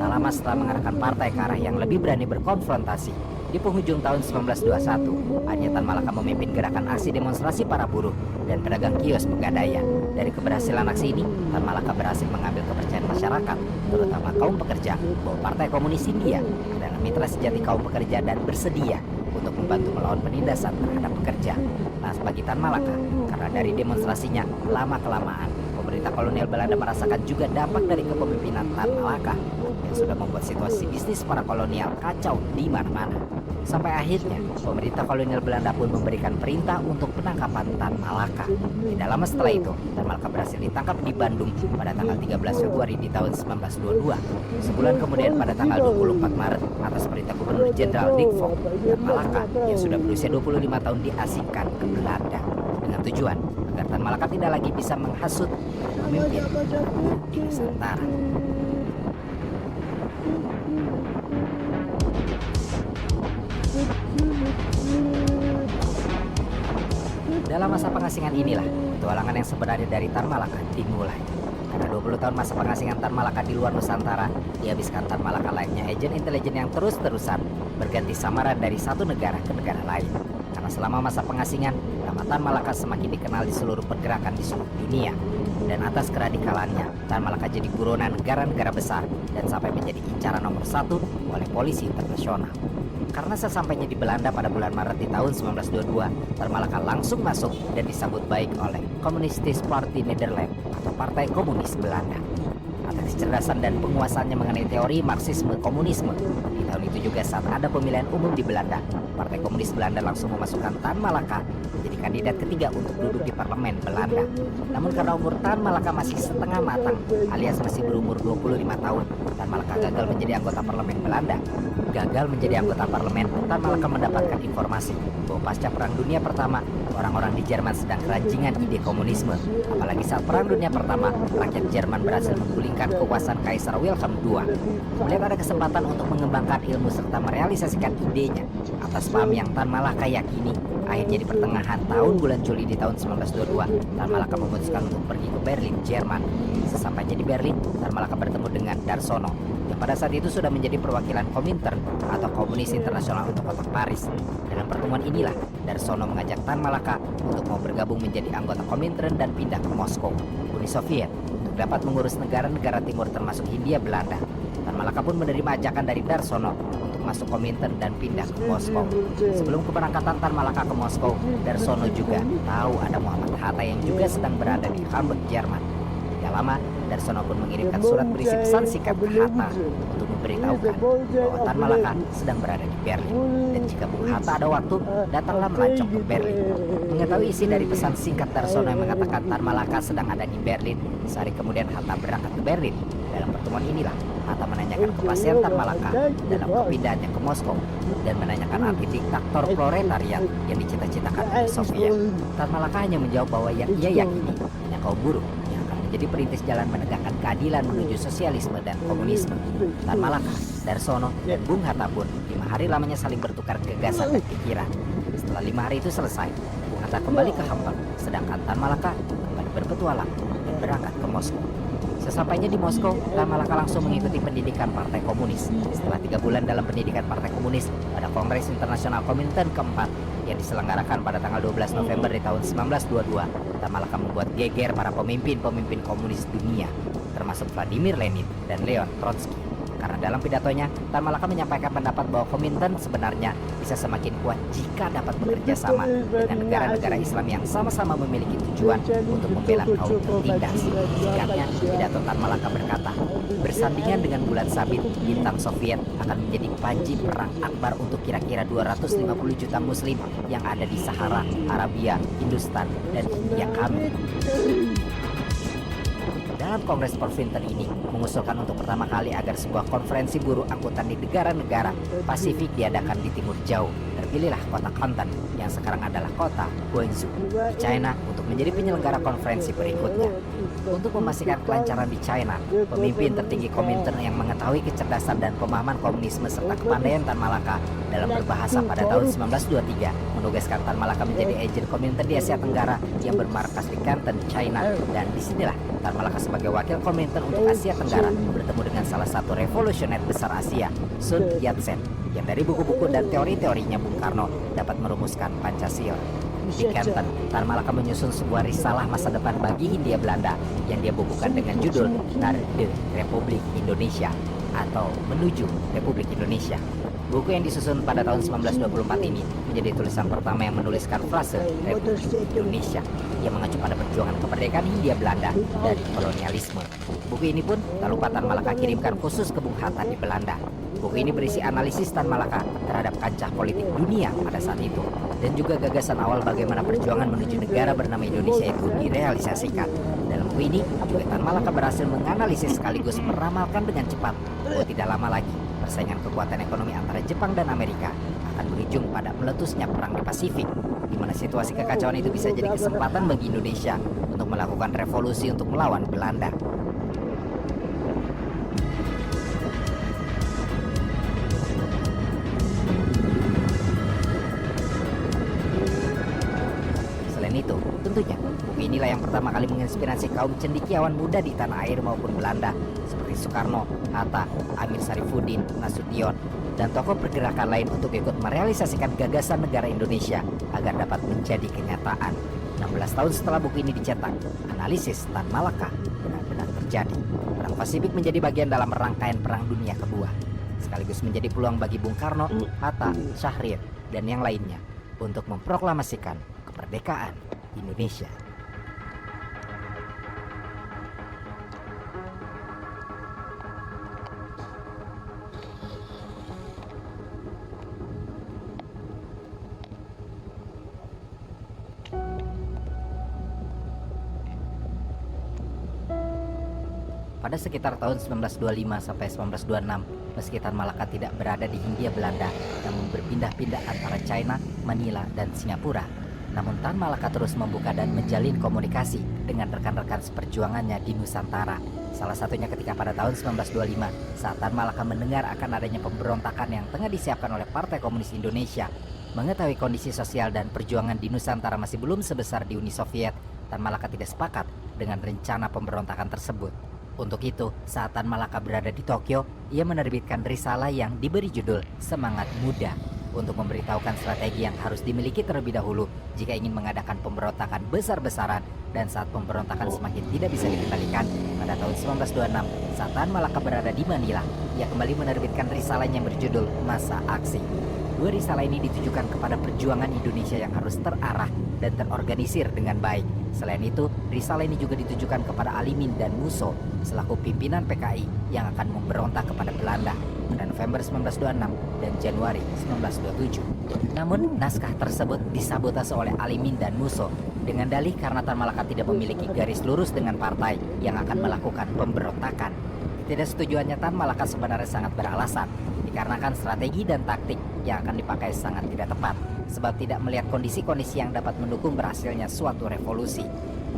Tak lama setelah mengarahkan partai ke arah yang lebih berani berkonfrontasi, di penghujung tahun 1921, akhirnya Tan Malaka memimpin gerakan aksi demonstrasi para buruh dan pedagang kios Pegadaian. Dari keberhasilan aksi ini, Tan Malaka berhasil mengambil kepercayaan masyarakat, terutama kaum pekerja, bahwa Partai Komunis Hindia adalah mitra sejati kaum pekerja dan bersedia untuk membantu melawan penindasan terhadap pekerja. Nah, bagi Tan Malaka, karena dari demonstrasinya lama-kelamaan, pemerintah kolonial Belanda merasakan juga dampak dari kepemimpinan Tan Malaka yang sudah membuat situasi bisnis para kolonial kacau di mana-mana. Sampai akhirnya, pemerintah kolonial Belanda pun memberikan perintah untuk penangkapan Tan Malaka. Tidak lama setelah itu, Tan Malaka berhasil ditangkap di Bandung pada tanggal 13 Februari di tahun 1922. Sebulan kemudian pada tanggal 24 Maret, atas perintah Gubernur Jenderal Dick Fok, Tan Malaka yang sudah berusia 25 tahun diasingkan ke Belanda dengan tujuan agar Tan Malaka tidak lagi bisa menghasut pemimpin di Nusantara. Dalam masa pengasingan inilah petualangan yang sebenarnya dari Tan Malaka dimulai. Karena 20 tahun masa pengasingan Tan Malaka di luar Nusantara, dihabiskan Tan Malaka layaknya agen intelijen yang terus-terusan berganti samaran dari satu negara ke negara lain. Karena selama masa pengasingan, nama Tan Malaka semakin dikenal di seluruh pergerakan di seluruh dunia. Dan atas keradikalannya, Tan Malaka jadi buronan negara-negara besar dan sampai menjadi incaran nomor 1 oleh polisi internasional. Karena sesampainya di Belanda pada bulan Maret di tahun 1922, Tan Malaka langsung masuk dan disambut baik oleh Communistische Partij Nederland atau Partai Komunis Belanda. Atas kecerdasan dan penguasaannya mengenai teori Marxisme Komunisme, di tahun itu juga saat ada pemilihan umum di Belanda, Partai Komunis Belanda langsung memasukkan Tan Malaka menjadi kandidat ketiga untuk duduk di parlemen Belanda. Namun karena umur Tan Malaka masih setengah matang alias masih berumur 25 tahun, Tan Malaka gagal menjadi anggota parlemen Belanda. Gagal menjadi anggota parlemen, Tan Malaka mendapatkan informasi bahwa pasca Perang Dunia Pertama, orang-orang di Jerman sedang keranjingan ide komunisme. Apalagi saat Perang Dunia Pertama, rakyat Jerman berhasil menggulingkan kekuasaan Kaisar Wilhelm II. Melihat ada kesempatan untuk mengembangkan ilmu serta merealisasikan idenya, atas paham yang Tan Malaka yakini, akhirnya di pertengahan tahun bulan Juli di tahun 1922, Tan Malaka memutuskan untuk pergi ke Berlin, Jerman. Sesampainya di Berlin, Tan Malaka bertemu dengan Darsono, yang pada saat itu sudah menjadi perwakilan Komintern atau Komunis Internasional untuk kota Paris. Dalam pertemuan inilah, Darsono mengajak Tan Malaka untuk mau bergabung menjadi anggota Komintern dan pindah ke Moskow, Uni Soviet, untuk dapat mengurus negara-negara timur termasuk Hindia Belanda. Tan Malaka pun menerima ajakan dari Darsono untuk masuk Komintern dan pindah ke Moskow. Sebelum keberangkatan Tan Malaka ke Moskow, Darsono juga tahu ada Muhammad Hatta yang juga sedang berada di Hamburg, Jerman. Tidak lama, Darsono pun mengirimkan surat berisi pesan singkat ke Hatta untuk memberitahukan bahwa Tan Malaka sedang berada di Berlin, dan jika Bung Hatta ada waktu, datanglah melancong ke Berlin. Mengetahui isi dari pesan singkat Darsono yang mengatakan Tan Malaka sedang ada di Berlin, sehari kemudian Hatta berangkat ke Berlin. Dalam pertemuan inilah Hatta menanyakan kepastian Tan Malaka dalam kepindahannya ke Moskow dan menanyakan arti diktator proletariat yang dicita-citakan oleh Soviet. Tan Malaka hanya menjawab bahwa yang ia yakini hanya kaum buruh jadi perintis jalan menegakkan keadilan menuju sosialisme dan komunisme. Tan Malaka, Darsono, dan Bung Hatta pun 5 hari lamanya saling bertukar gagasan dan pikiran. Setelah 5 hari itu selesai, Bung Hatta kembali ke Hamburg, sedangkan Tan Malaka kembali berpetualang dan berangkat ke Moskow. Sesampainya di Moskow, Tan Malaka langsung mengikuti pendidikan Partai Komunis. Setelah 3 bulan dalam pendidikan Partai Komunis, pada Kongres Internasional Komintern keempat yang diselenggarakan pada tanggal 12 November di tahun 1922, Tan Malaka membuat geger para pemimpin-pemimpin komunis dunia, termasuk Vladimir Lenin dan Leon Trotsky. Karena dalam pidatonya, Tan Malaka menyampaikan pendapat bahwa Kuomintang sebenarnya bisa semakin kuat jika dapat bekerja sama dengan negara-negara Islam yang sama-sama memiliki tujuan untuk membela kaum tertindas. Singkatnya, pidato Tan Malaka berkata, bersandingan dengan bulan sabit, bintang Soviet akan menjadi panji perang akbar untuk kira-kira 250 juta muslim yang ada di Sahara, Arabia, Hindustan, dan India kami. Dalam Kongres Kuomintang ini mengusulkan untuk pertama kali agar sebuah konferensi buruh angkutan di negara-negara Pasifik diadakan di timur jauh. Terpilihlah kota Canton yang sekarang adalah kota Guangzhou di China untuk menjadi penyelenggara konferensi berikutnya. Untuk memastikan kelancaran di China, pemimpin tertinggi Kuomintang yang mengetahui kecerdasan dan pemahaman komunisme serta kepandaian Tan Malaka dalam berbahasa pada tahun 1923 menugaskan Tan Malaka menjadi agen Kuomintang di Asia Tenggara yang bermarkas di Canton, China. Dan disinilah Tan Malaka sebagai wakil Kuomintang untuk Asia Tenggara bertemu dengan salah satu revolusioner besar Asia, Sun Yat-sen, yang dari buku-buku dan teori-teorinya Bung Karno dapat merumuskan Pancasila. Di Canton, Tan Malaka menyusun sebuah risalah masa depan bagi Hindia Belanda yang dia bukukan dengan judul Naar de Republiek Indonesia atau Menuju Republik Indonesia. Buku yang disusun pada tahun 1924 ini menjadi tulisan pertama yang menuliskan frase Republik Indonesia yang mengacu pada perjuangan kemerdekaan Hindia Belanda dari kolonialisme. Buku ini pun tak lupa Tan Malaka kirimkan khusus ke Bung Hatta di Belanda. Buku ini berisi analisis Tan Malaka terhadap kancah politik dunia pada saat itu dan juga gagasan awal bagaimana perjuangan menuju negara bernama Indonesia itu direalisasikan. Dalam buku ini juga Tan Malaka berhasil menganalisis sekaligus meramalkan dengan cepat bahwa tidak lama lagi persaingan kekuatan ekonomi antara Jepang dan Amerika akan berujung pada meletusnya perang di Pasifik, di mana situasi kekacauan itu bisa jadi kesempatan bagi Indonesia untuk melakukan revolusi untuk melawan Belanda. Itu, tentunya, buku inilah yang pertama kali menginspirasi kaum cendekiawan muda di tanah air maupun Belanda seperti Soekarno, Hatta, Amir Sarifuddin, Nasution, dan tokoh pergerakan lain untuk ikut merealisasikan gagasan negara Indonesia agar dapat menjadi kenyataan. 16 tahun setelah buku ini dicetak, analisis Tan Malaka benar-benar terjadi. Perang Pasifik menjadi bagian dalam rangkaian Perang Dunia Kedua, sekaligus menjadi peluang bagi Bung Karno, Hatta, Syahrir, dan yang lainnya untuk memproklamasikan kemerdekaan Indonesia. Pada sekitar tahun 1925 sampai 1926, meski Tan Malaka tidak berada di Hindia Belanda, namun berpindah-pindah antara China, Manila, dan Singapura. Namun Tan Malaka terus membuka dan menjalin komunikasi dengan rekan-rekan seperjuangannya di Nusantara. Salah satunya ketika pada tahun 1925 saat Tan Malaka mendengar akan adanya pemberontakan yang tengah disiapkan oleh Partai Komunis Indonesia. Mengetahui kondisi sosial dan perjuangan di Nusantara masih belum sebesar di Uni Soviet, Tan Malaka tidak sepakat dengan rencana pemberontakan tersebut. Untuk itu, saat Tan Malaka berada di Tokyo, ia menerbitkan risalah yang diberi judul Semangat Muda untuk memberitahukan strategi yang harus dimiliki terlebih dahulu jika ingin mengadakan pemberontakan besar-besaran. Dan saat pemberontakan semakin tidak bisa dikendalikan, pada tahun 1926 saat Tan Malaka berada di Manila, ia kembali menerbitkan risalah yang berjudul Masa Aksi. Dua risalah ini ditujukan kepada perjuangan Indonesia yang harus terarah dan terorganisir dengan baik. Selain itu, risalah ini juga ditujukan kepada Alimin dan Musso selaku pimpinan PKI yang akan memberontak kepada Belanda pada November 1926 dan Januari 1927. Namun, naskah tersebut disabotase oleh Alimin dan Musso dengan dalih karena Tan Malaka tidak memiliki garis lurus dengan partai yang akan melakukan pemberontakan. Ketidaksetujuannya Tan Malaka sebenarnya sangat beralasan, dikarenakan strategi dan taktik yang akan dipakai sangat tidak tepat, sebab tidak melihat kondisi-kondisi yang dapat mendukung berhasilnya suatu revolusi.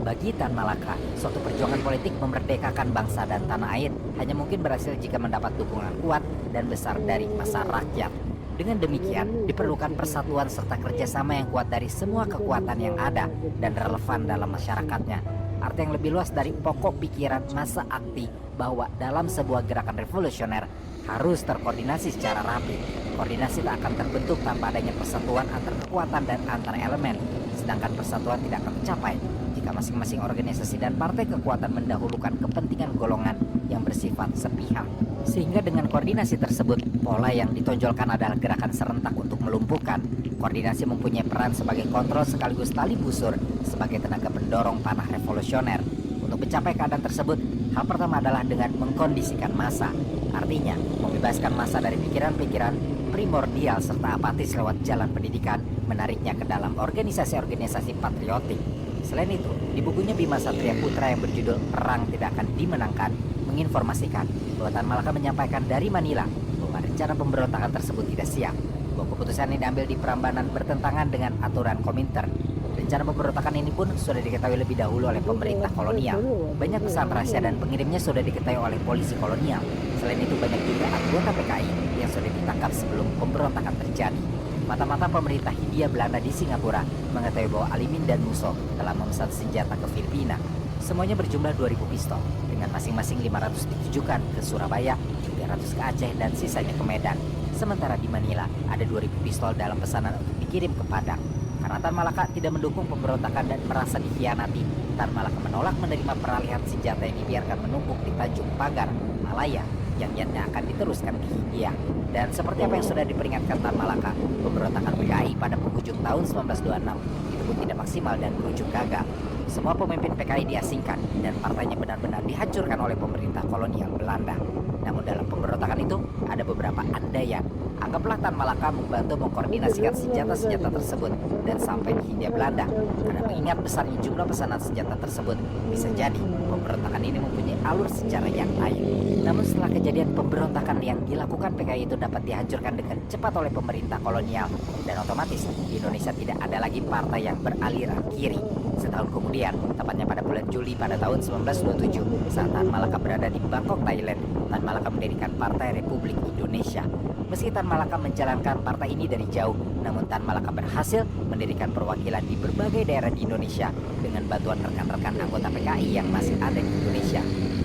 Bagi Tan Malaka, suatu perjuangan politik memerdekakan bangsa dan tanah air hanya mungkin berhasil jika mendapat dukungan kuat dan besar dari massa rakyat. Dengan demikian, diperlukan persatuan serta kerjasama yang kuat dari semua kekuatan yang ada dan relevan dalam masyarakatnya. Arti yang lebih luas dari pokok pikiran massa akti bahwa dalam sebuah gerakan revolusioner harus terkoordinasi secara rapi. Koordinasi tak akan terbentuk tanpa adanya persatuan antar kekuatan dan antar elemen, sedangkan persatuan tidak akan tercapai jika masing-masing organisasi dan partai kekuatan mendahulukan kepentingan golongan yang bersifat sepihak. Sehingga dengan koordinasi tersebut, pola yang ditonjolkan adalah gerakan serentak untuk melumpuhkan. Koordinasi mempunyai peran sebagai kontrol sekaligus tali busur sebagai tenaga pendorong panah revolusioner. Untuk mencapai keadaan tersebut, hal pertama adalah dengan mengkondisikan massa. Artinya, membebaskan massa dari pikiran-pikiran primordial serta apatis lewat jalan pendidikan, menariknya ke dalam organisasi-organisasi patriotik. Selain itu, di bukunya Bima Satria Putra yang berjudul Perang Tidak Akan Dimenangkan, menginformasikan bahwa Tan Malaka menyampaikan dari Manila bahwa rencana pemberontakan tersebut tidak siap, bahwa keputusan yang diambil di Prambanan bertentangan dengan aturan Komintern. Rencana pemberontakan ini pun sudah diketahui lebih dahulu oleh pemerintah kolonial. Banyak pesan rahasia dan pengirimnya sudah diketahui oleh polisi kolonial. Selain itu, banyak juga anggota PKI yang sudah ditangkap sebelum pemberontakan terjadi. Mata-mata pemerintah Hindia Belanda di Singapura mengetahui bahwa Alimin dan Musso telah memesan senjata ke Filipina. Semuanya berjumlah 2.000 pistol, dengan masing-masing 500 ditujukan ke Surabaya, 300 ke Aceh, dan sisanya ke Medan. Sementara di Manila, ada 2.000 pistol dalam pesanan untuk dikirim ke Padang. Karena Tan Malaka tidak mendukung pemberontakan dan merasa dikhianati, Tan Malaka menolak menerima peralihan senjata yang dibiarkan menumpuk di Tanjung Pagar, Malaya, yang niatnya akan diteruskan ke Hindia. Dan seperti apa yang sudah diperingatkan Tan Malaka, pemberontakan PKI pada penghujung tahun 1926 itu pun tidak maksimal dan berujung gagal. Semua pemimpin PKI diasingkan dan partainya benar-benar dihancurkan oleh pemerintah kolonial Belanda. Namun dalam pemberontakan itu ada beberapa andaian. Anggaplah Tan Malaka membantu mengkoordinasikan senjata-senjata tersebut dan sampai di Hindia Belanda. Karena mengingat besarnya jumlah pesanan senjata tersebut, bisa jadi pemberontakan ini mempunyai alur sejarah yang lain. Namun setelah kejadian pemberontakan yang dilakukan PKI itu dapat dihancurkan dengan cepat oleh pemerintah kolonial, dan otomatis di Indonesia tidak ada lagi partai yang beraliran kiri. Setahun kemudian, tepatnya pada bulan Juli pada tahun 1927, saat Tan Malaka berada di Bangkok, Thailand, Tan Malaka mendirikan Partai Republik Indonesia. Meski Tan Malaka menjalankan partai ini dari jauh, namun Tan Malaka berhasil mendirikan perwakilan di berbagai daerah di Indonesia dengan bantuan rekan-rekan anggota PKI yang masih ada di Indonesia.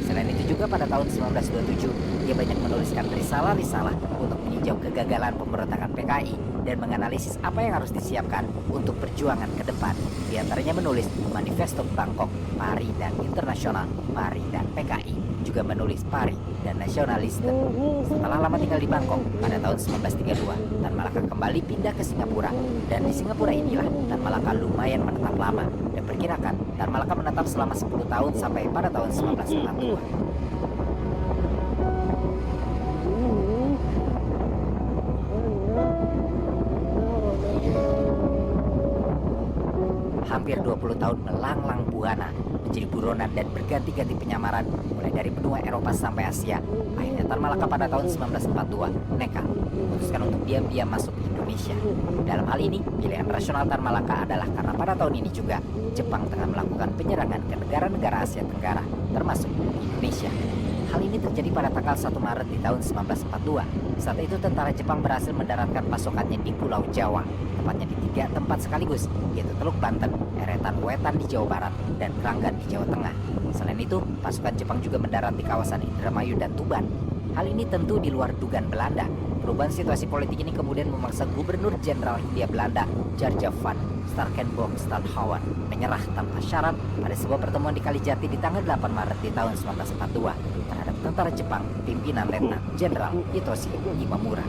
Selain itu juga pada tahun 1927, dia banyak menuliskan risalah-risalah untuk meninjau kegagalan pemberontakan PKI dan menganalisis apa yang harus disiapkan untuk perjuangan ke depan. Di antaranya menulis Manifesto Bangkok, Pari dan Internasional, Pari dan PKI, juga menulis Pari dan Nasionaliste. Setelah lama tinggal di Bangkok, pada tahun 1932, Tan Malaka kembali pindah ke Singapura, dan di Singapura inilah Tan Malaka lumayan menetap lama, dan perkirakan Tan Malaka menetap selama 10 tahun sampai pada tahun 1942. Hampir 20 tahun melanglang buana, menjadi buronan dan berganti-ganti penyamaran mulai dari benua Eropa sampai Asia. Akhirnya Tan Malaka pada tahun 1942 nekat memutuskan untuk diam-diam masuk ke Indonesia. Dalam hal ini, pilihan rasional Tan Malaka adalah karena pada tahun ini juga Jepang tengah melakukan penyerangan ke negara-negara Asia Tenggara, termasuk Indonesia. Hal ini terjadi pada tanggal 1 Maret di tahun 1942. Saat itu tentara Jepang berhasil mendaratkan pasukannya di Pulau Jawa, tepatnya di 3 tempat sekaligus, yaitu Teluk Banten, Eretan Wetan di Jawa Barat, dan Kranggan di Jawa Tengah. Selain itu, pasukan Jepang juga mendarat di kawasan Indramayu dan Tuban. Hal ini tentu di luar dugaan Belanda. Perubahan situasi politik ini kemudian memaksa Gubernur Jenderal Hindia Belanda, Jarja van Starkenborg Stadhouwer, menyerah tanpa syarat pada sebuah pertemuan di Kalijati di tanggal 8 Maret di tahun 1942 terhadap tentara Jepang pimpinan Letnan Jenderal Hitoshi Imamura.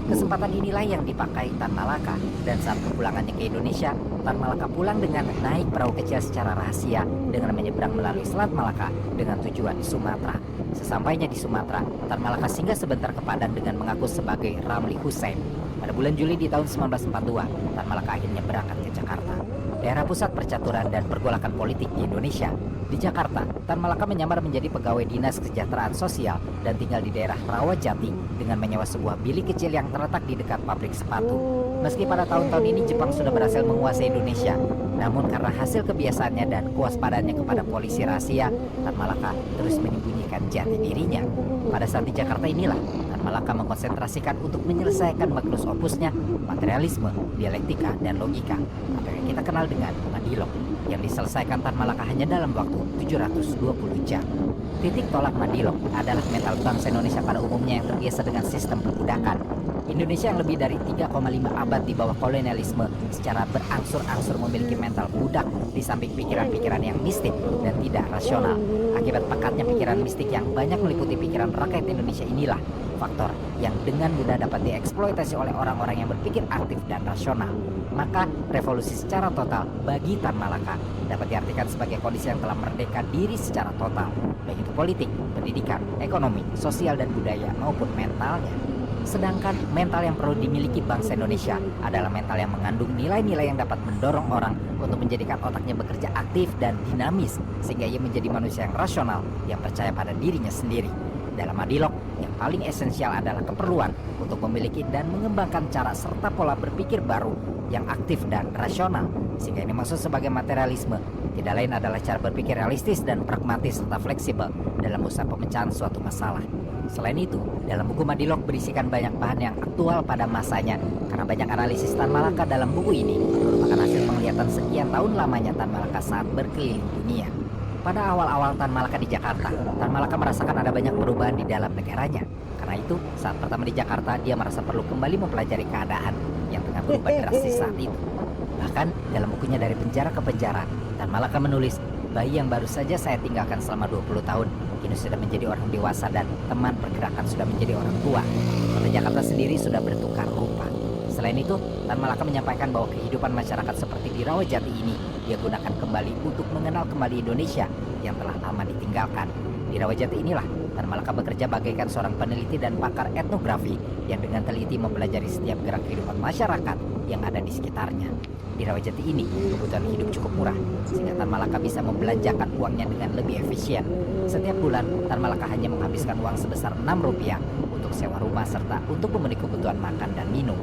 Kesempatan inilah yang dipakai Tan Malaka, dan saat kepulangannya ke Indonesia, Tan Malaka pulang dengan naik perahu kecil secara rahasia dengan menyeberang melalui Selat Malaka dengan tujuan Sumatera. Sesampainya di Sumatera, Tan Malaka singgah sebentar ke Padang dengan mengaku sebagai Ramli Hussein. Pada bulan Juli di tahun 1942, Tan Malaka akhirnya berangkat ke Jakarta, daerah pusat percaturan dan pergolakan politik di Indonesia. Di Jakarta, Tan Malaka menyamar menjadi pegawai dinas kesejahteraan sosial dan tinggal di daerah Rawajati dengan menyewa sebuah bilik kecil yang terletak di dekat pabrik sepatu. Meski pada tahun-tahun ini Jepang sudah berhasil menguasai Indonesia, namun karena hasil kebiasaannya dan kewaspadaannya kepada polisi rahasia, Tan Malaka terus menyembunyikan jati dirinya. Pada saat di Jakarta inilah, Tan Malaka mengkonsentrasikan untuk menyelesaikan magnus opusnya, materialisme, dialektika, dan logika, atau yang kita kenal dengan Madilog, yang diselesaikan Tan Malaka hanya dalam waktu 720 jam. Titik tolak Madilog adalah mental bangsa Indonesia pada umumnya yang terbiasa dengan sistem perbudakan. Indonesia yang lebih dari 3,5 abad di bawah kolonialisme secara berangsur-angsur memiliki mental budak di samping pikiran-pikiran yang mistik dan tidak rasional. Akibat pekatnya pikiran mistik yang banyak meliputi pikiran rakyat Indonesia inilah faktor yang dengan mudah dapat dieksploitasi oleh orang-orang yang berpikir aktif dan rasional. Maka revolusi secara total bagi Tan Malaka dapat diartikan sebagai kondisi yang telah merdeka diri secara total, baik itu politik, pendidikan, ekonomi, sosial dan budaya maupun mentalnya. Sedangkan mental yang perlu dimiliki bangsa Indonesia adalah mental yang mengandung nilai-nilai yang dapat mendorong orang untuk menjadikan otaknya bekerja aktif dan dinamis sehingga ia menjadi manusia yang rasional yang percaya pada dirinya sendiri. Dalam Madilog, yang paling esensial adalah keperluan untuk memiliki dan mengembangkan cara serta pola berpikir baru yang aktif dan rasional. Sehingga ini maksud sebagai materialisme tidak lain adalah cara berpikir realistis dan pragmatis serta fleksibel dalam usaha pemecahan suatu masalah. Selain itu, dalam buku Madilog berisikan banyak bahan yang aktual pada masanya karena banyak analisis Tan Malaka dalam buku ini merupakan hasil penglihatan sekian tahun lamanya Tan Malaka saat berkeliling dunia. Pada awal-awal Tan Malaka di Jakarta, Tan Malaka merasakan ada banyak perubahan di dalam negaranya. Karena itu, saat pertama di Jakarta, dia merasa perlu kembali mempelajari keadaan yang tengah berubah drastis saat itu. Bahkan, dalam bukunya Dari Penjara ke Penjara, Tan Malaka menulis, bayi yang baru saja saya tinggalkan selama 20 tahun, kini sudah menjadi orang dewasa dan teman pergerakan sudah menjadi orang tua. Kota Jakarta sendiri sudah bertukar rupa. Selain itu, Tan Malaka menyampaikan bahwa kehidupan masyarakat seperti di Rawajati ini dia gunakan kembali untuk mengenal kembali Indonesia yang telah lama ditinggalkan. Di Rawajati inilah Tan Malaka bekerja bagaikan seorang peneliti dan pakar etnografi yang dengan teliti mempelajari setiap gerak kehidupan masyarakat yang ada di sekitarnya. Di Rawajati ini kebutuhan hidup cukup murah sehingga Tan Malaka bisa membelanjakan uangnya dengan lebih efisien. Setiap bulan Tan Malaka hanya menghabiskan uang sebesar Rp6 untuk sewa rumah serta untuk memenuhi kebutuhan makan dan minum.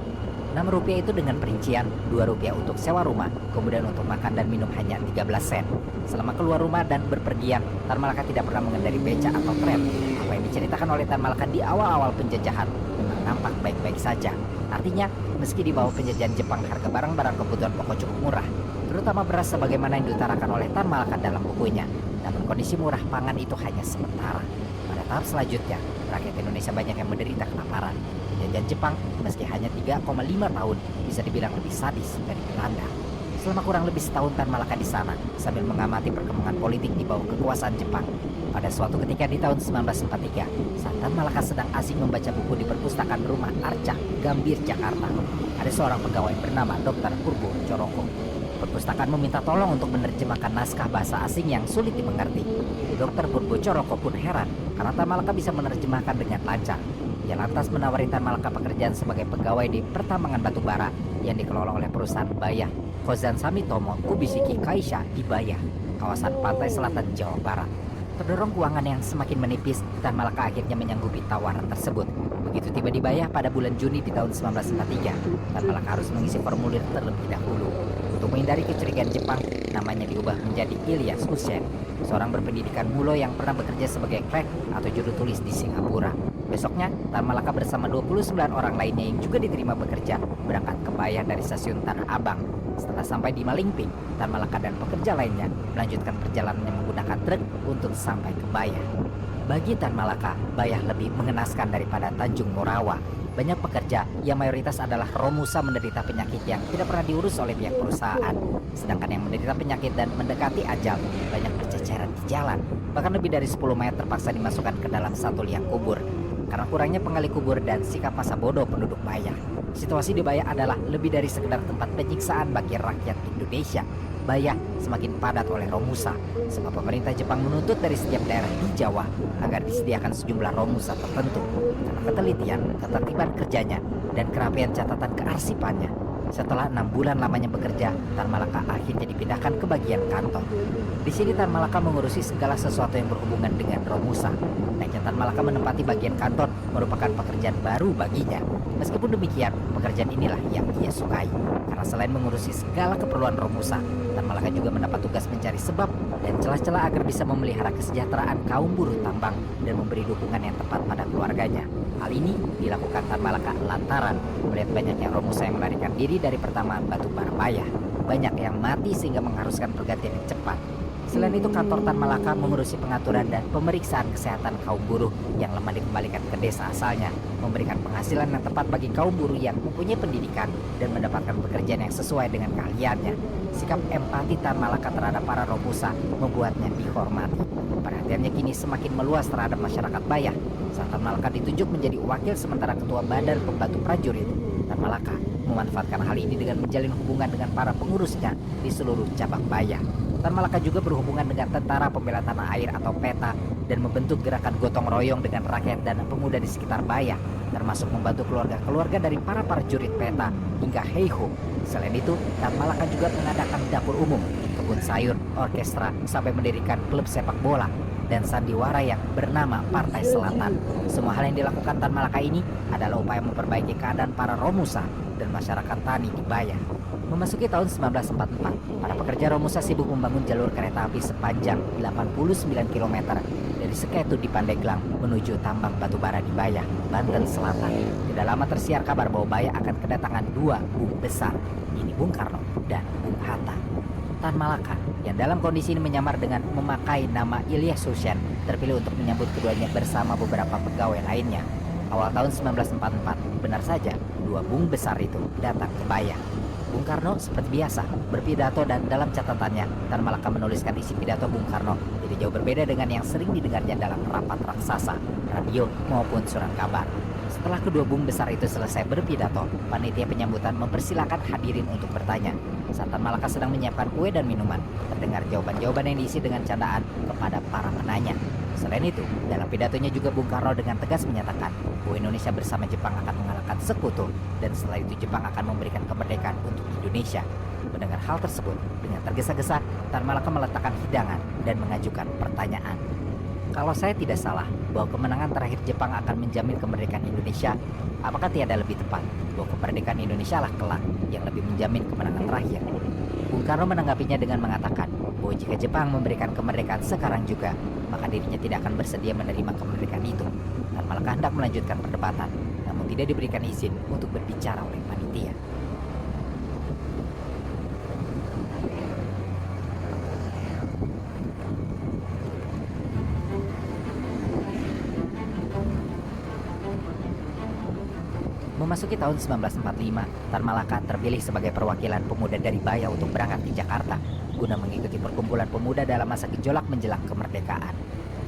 Rp6 itu dengan perincian Rp2 untuk sewa rumah, kemudian untuk makan dan minum hanya 13 sen. Selama keluar rumah dan berpergian, Tan Malaka tidak pernah mengendari beca atau tram. Apa yang diceritakan oleh Tan Malaka di awal-awal penjajahan memang nampak baik-baik saja. Artinya, meski di bawah penjajahan Jepang harga barang-barang kebutuhan pokok cukup murah, terutama beras sebagaimana yang diutarakan oleh Tan Malaka dalam bukunya. Namun kondisi murah pangan itu hanya sementara. Pada tahap selanjutnya, rakyat Indonesia banyak yang menderita kelaparan. Penjajahan Jepang meski hanya 3,5 tahun bisa dibilang lebih sadis dari Belanda. Selama kurang lebih setahun Tan Malaka di sana sambil mengamati perkembangan politik di bawah kekuasaan Jepang. Pada suatu ketika di tahun 1943, saat Tan Malaka sedang asik membaca buku di perpustakaan Rumah Arca, Gambir, Jakarta, ada seorang pegawai bernama Dr. Purbo Coroko. Perpustakaan meminta tolong untuk menerjemahkan naskah bahasa asing yang sulit dimengerti. Dr. Purbo Coroko pun heran karena Tan Malaka bisa menerjemahkan dengan lancar. Ia lantas menawari Tan Malaka pekerjaan sebagai pegawai di pertambangan batu bara yang dikelola oleh perusahaan Bayah Kozan Samitomo Kubisiki Kaisha di Bayah, kawasan pantai selatan Jawa Barat. Terdorong keuangan yang semakin menipis, Tan Malaka akhirnya menyanggupi tawaran tersebut. Begitu tiba di Bayah pada bulan Juni di tahun 1943, Tan Malaka harus mengisi formulir terlebih dahulu. Untuk menghindari kecurigaan Jepang, namanya diubah menjadi Ilyas Hussein, seorang berpendidikan mulo yang pernah bekerja sebagai clerk atau juru tulis di Singapura. Besoknya, Tan Malaka bersama 29 orang lainnya yang juga diterima bekerja berangkat ke Bayah dari stasiun Tanah Abang. Setelah sampai di Malingping, Tan Malaka dan pekerja lainnya melanjutkan perjalanannya menggunakan truk untuk sampai ke Bayah. Bagi Tan Malaka, Bayah lebih mengenaskan daripada Tanjung Morawa. Banyak pekerja yang mayoritas adalah Romusa menderita penyakit yang tidak pernah diurus oleh pihak perusahaan. Sedangkan yang menderita penyakit dan mendekati ajal banyak berceceran di jalan. Bahkan lebih dari 10 mayat terpaksa dimasukkan ke dalam satu liang kubur karena kurangnya penggali kubur dan sikap masa bodoh penduduk Bayah. Situasi di Bayah adalah lebih dari sekedar tempat penyiksaan bagi rakyat Indonesia. Bayah semakin padat oleh Romusa, sebab pemerintah Jepang menuntut dari setiap daerah di Jawa agar disediakan sejumlah Romusa tertentu. Karena ketelitian, ketertiban kerjanya, dan kerapian catatan kearsipannya, setelah 6 bulan lamanya bekerja, Tan Malaka akhirnya dipindahkan ke bagian kantor. Di sini Tan Malaka mengurusi segala sesuatu yang berhubungan dengan Romusa. Naiknya Tan Malaka menempati bagian kantor merupakan pekerjaan baru baginya. Meskipun demikian, pekerjaan inilah yang ia sukai. Karena selain mengurusi segala keperluan Romusa, Tan Malaka juga mendapat tugas mencari sebab dan celah-celah agar bisa memelihara kesejahteraan kaum buruh tambang dan memberi dukungan yang tepat pada keluarganya. Hal ini dilakukan Tan Malaka lantaran melihat banyaknya Romusa yang melarikan diri dari pertambangan batu bara Bayah. Banyak yang mati sehingga mengharuskan pergantian yang cepat. Selain itu, kantor Tan Malaka mengurusi pengaturan dan pemeriksaan kesehatan kaum buruh yang lemah dikembalikan ke desa asalnya, memberikan penghasilan yang tepat bagi kaum buruh yang mempunyai pendidikan dan mendapatkan pekerjaan yang sesuai dengan keahliannya. Sikap empati Tan Malaka terhadap para Romusa membuatnya dihormati. Perhatiannya kini semakin meluas terhadap masyarakat Bayah. Saat Tan Malaka ditunjuk menjadi wakil sementara ketua Badan Pembantu Prajurit, Tan Malaka memanfaatkan hal ini dengan menjalin hubungan dengan para pengurusnya di seluruh cabang Bayah. Tan Malaka juga berhubungan dengan Tentara Pembela Tanah Air atau PETA dan membentuk gerakan gotong royong dengan rakyat dan pemuda di sekitar Bayah, termasuk membantu keluarga-keluarga dari para prajurit PETA hingga Heiho. Selain itu, Tan Malaka juga mengadakan dapur umum, kebun sayur, orkestra, sampai mendirikan klub sepak bola dan sandiwara yang bernama Partai Selatan. Semua hal yang dilakukan Tan Malaka ini adalah upaya memperbaiki keadaan para Romusa dan masyarakat tani di Bayah. Memasuki tahun 1944, para pekerja Romusa sibuk membangun jalur kereta api sepanjang 89 km dari Seketu di Pandeglang menuju tambang batubara di Bayah, Banten Selatan. Tidak lama tersiar kabar bahwa Bayah akan kedatangan dua bung besar, ini Bung Karno dan Bung Hatta. Tan Malaka yang dalam kondisi ini menyamar dengan memakai nama Ilyas Hussein terpilih untuk menyambut keduanya bersama beberapa pegawai lainnya. Awal tahun 1944, benar saja dua bung besar itu datang ke Bayah. Bung Karno seperti biasa berpidato dan dalam catatannya Tan Malaka menuliskan isi pidato Bung Karno jadi jauh berbeda dengan yang sering didengarnya dalam rapat raksasa, radio maupun surat kabar. Setelah kedua bung besar itu selesai berpidato, panitia penyambutan mempersilahkan hadirin untuk bertanya. Saat Tan Malaka sedang menyiapkan kue dan minuman, terdengar jawaban-jawaban yang diisi dengan candaan kepada para penanya. Selain itu, dalam pidatonya juga Bung Karno dengan tegas menyatakan bahwa Indonesia bersama Jepang akan mengalahkan sekutu dan setelah itu Jepang akan memberikan kemerdekaan untuk Indonesia. Mendengar hal tersebut, dengan tergesa-gesa, Tan Malaka meletakkan hidangan dan mengajukan pertanyaan. Kalau saya tidak salah bahwa kemenangan terakhir Jepang akan menjamin kemerdekaan Indonesia, apakah tiada lebih tepat bahwa kemerdekaan Indonesia lah kelak yang lebih menjamin kemenangan terakhir? Bung Karno menanggapinya dengan mengatakan bahwa jika Jepang memberikan kemerdekaan sekarang juga, maka dirinya tidak akan bersedia menerima kemerdekaan itu. Tan Malaka hendak melanjutkan perdebatan, namun tidak diberikan izin untuk berbicara oleh panitia. Memasuki tahun 1945, Tan Malaka terpilih sebagai perwakilan pemuda dari Bayah untuk berangkat ke Jakarta guna mengikuti perkumpulan pemuda dalam masa gejolak menjelang kemerdekaan.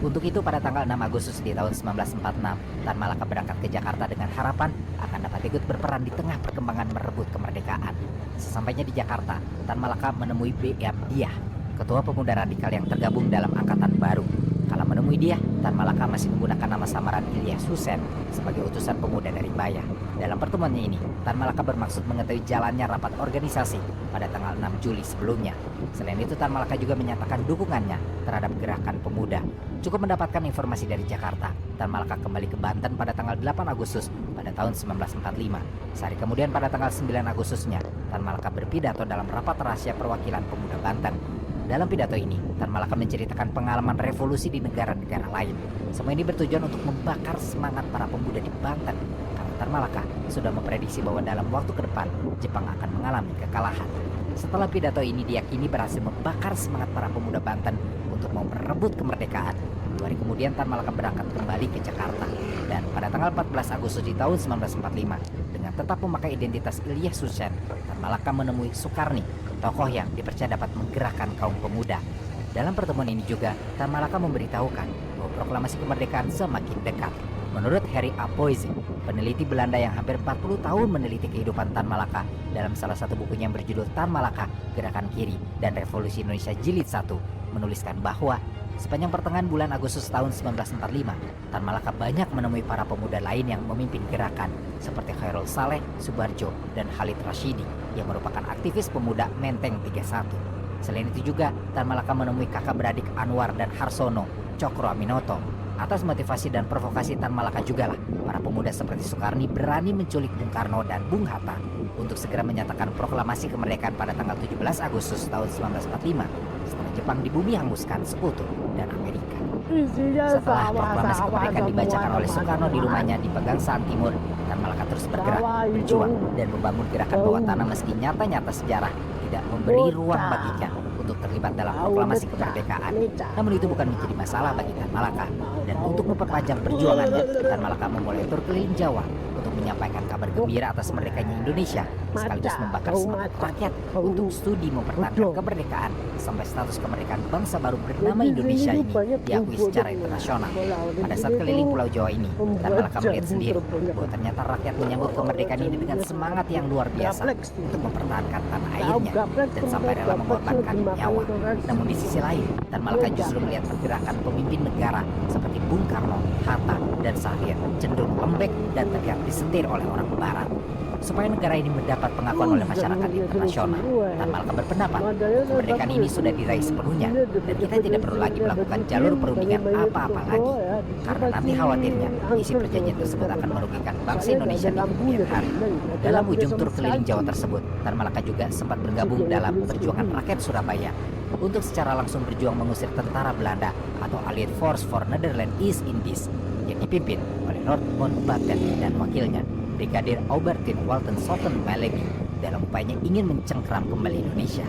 Untuk itu pada tanggal 6 Agustus di tahun 1946, Tan Malaka berangkat ke Jakarta dengan harapan akan dapat ikut berperan di tengah perkembangan merebut kemerdekaan. Sesampainya di Jakarta, Tan Malaka menemui B.M. Diah, ketua pemuda radikal yang tergabung dalam angkatan baru. Kala menemui dia, Tan Malaka masih menggunakan nama samaran Ilyas Hussein sebagai utusan pemuda dari Bayah. Dalam pertemuannya ini, Tan Malaka bermaksud mengetahui jalannya rapat organisasi pada tanggal 6 Juli sebelumnya. Selain itu, Tan Malaka juga menyatakan dukungannya terhadap gerakan pemuda. Cukup mendapatkan informasi dari Jakarta, Tan Malaka kembali ke Banten pada tanggal 8 Agustus pada tahun 1945. Sehari kemudian pada tanggal 9 Agustusnya, Tan Malaka berpidato dalam rapat rahasia perwakilan pemuda Banten. Dalam pidato ini, Tan Malaka menceritakan pengalaman revolusi di negara-negara lain. Semua ini bertujuan untuk membakar semangat para pemuda di Banten, karena Tan Malaka sudah memprediksi bahwa dalam waktu ke depan, Jepang akan mengalami kekalahan. Setelah pidato ini diyakini berhasil membakar semangat para pemuda Banten untuk mau merebut kemerdekaan. 2 hari kemudian Tan Malaka berangkat kembali ke Jakarta. Dan pada tanggal 14 Agustus di tahun 1945, dengan tetap memakai identitas Ilyas Hussein, Tan Malaka menemui Sukarni, tokoh yang dipercaya dapat menggerakkan kaum pemuda. Dalam pertemuan ini juga, Tan Malaka memberitahukan bahwa proklamasi kemerdekaan semakin dekat. Menurut Harry A. Poise, peneliti Belanda yang hampir 40 tahun meneliti kehidupan Tan Malaka, dalam salah satu bukunya yang berjudul Tan Malaka, Gerakan Kiri dan Revolusi Indonesia Jilid 1, menuliskan bahwa sepanjang pertengahan bulan Agustus tahun 1945, Tan Malaka banyak menemui para pemuda lain yang memimpin gerakan seperti Khairul Saleh, Subarjo, dan Khalid Rashidi yang merupakan aktivis pemuda Menteng 31. Selain itu juga, Tan Malaka menemui kakak beradik Anwar dan Harsono, Cokro Aminoto. Atas motivasi dan provokasi Tan Malaka jugalah para pemuda seperti Sukarni berani menculik Bung Karno dan Bung Hatta untuk segera menyatakan proklamasi kemerdekaan pada tanggal 17 Agustus tahun 1945 setelah Jepang di bumi hanguskan sekutu dan Amerika. Setelah proklamasi kemerdekaan dibacakan oleh Soekarno di rumahnya di Pegangsaan Timur, Tan Malaka terus bergerak, berjuang, dan membangun gerakan bawah tanah meski nyata-nyata sejarah tidak memberi ruang baginya untuk terlibat dalam proklamasi kemerdekaan. Namun itu bukan menjadi masalah bagi Tan Malaka. Dan untuk memperpanjang perjuangannya, Tan Malaka memulai tur keliling Jawa untuk menyampaikan kabar gembira atas merdekanya Indonesia, sekaligus membakar semangat rakyat untuk studi mempertahankan kemerdekaan sampai status kemerdekaan bangsa baru bernama Indonesia ini diakui secara internasional. Pada saat keliling Pulau Jawa ini, Tan Malaka melihat sendiri bahwa ternyata rakyat menyambut kemerdekaan ini dengan semangat yang luar biasa untuk mempertahankan tanah airnya dan sampai rela mengorbankan nyawa. Namun di sisi lain, Tan Malaka justru melihat pergerakan pemimpin negara seperti Bung Karno, Hatta, dan Sahrir cenderung lembek dan terlihat disetir oleh orang Barat. Supaya negara ini mendapat pengakuan oleh masyarakat internasional, Tan Malaka berpendapat kemerdekaan ini sudah diraih sepenuhnya dan kita tidak perlu lagi melakukan jalur perundingan apa-apa lagi, karena nanti khawatirnya isi perjanjian tersebut akan merugikan bangsa Indonesia di kemudian hari. Dalam ujung tur keliling Jawa tersebut, Tan Malaka juga sempat bergabung dalam perjuangan rakyat Surabaya untuk secara langsung berjuang mengusir tentara Belanda atau Allied Force for Netherlands East Indies yang dipimpin oleh Lord Mountbatten dan wakilnya Brigadir Aubertin Walton Sotten Malegi dalam upayanya ingin mencengkram kembali Indonesia.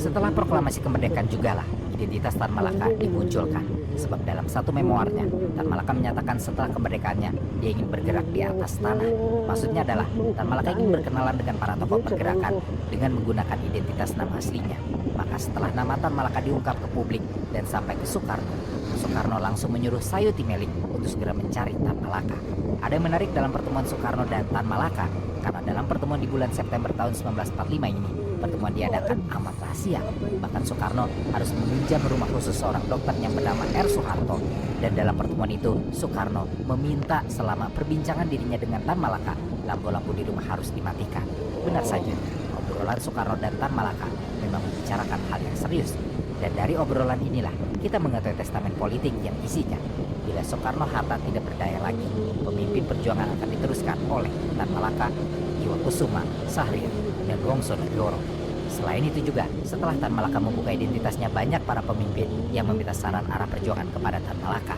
Setelah proklamasi kemerdekaan jugalah identitas Tan Malaka dimunculkan, sebab dalam satu memoarnya Tan Malaka menyatakan setelah kemerdekaannya dia ingin bergerak di atas tanah. Maksudnya adalah Tan Malaka ingin berkenalan dengan para tokoh pergerakan dengan menggunakan identitas nama aslinya. Maka setelah nama Tan Malaka diungkap ke publik dan sampai ke Soekarno, Soekarno langsung menyuruh Sayuti Melik untuk segera mencari Tan Malaka. Ada yang menarik dalam pertemuan Soekarno dan Tan Malaka, karena dalam pertemuan di bulan September tahun 1945 ini, pertemuan diadakan amat rahasia. Bahkan Soekarno harus meminjam rumah khusus seorang dokter yang bernama R. Soeharto. Dan dalam pertemuan itu, Soekarno meminta selama perbincangan dirinya dengan Tan Malaka, lampu-lampu di rumah harus dimatikan. Benar saja, obrolan Soekarno dan Tan Malaka memang membicarakan hal yang serius. Dan dari obrolan inilah kita mengetahui testamen politik yang isinya. Bila Soekarno-Hatta tidak berdaya lagi, pemimpin perjuangan akan diteruskan oleh Tan Malaka, Iwa Kusuma, Sahrir, dan Wongso Negoro. Selain itu juga, setelah Tan Malaka membuka identitasnya, banyak para pemimpin yang meminta saran arah perjuangan kepada Tan Malaka.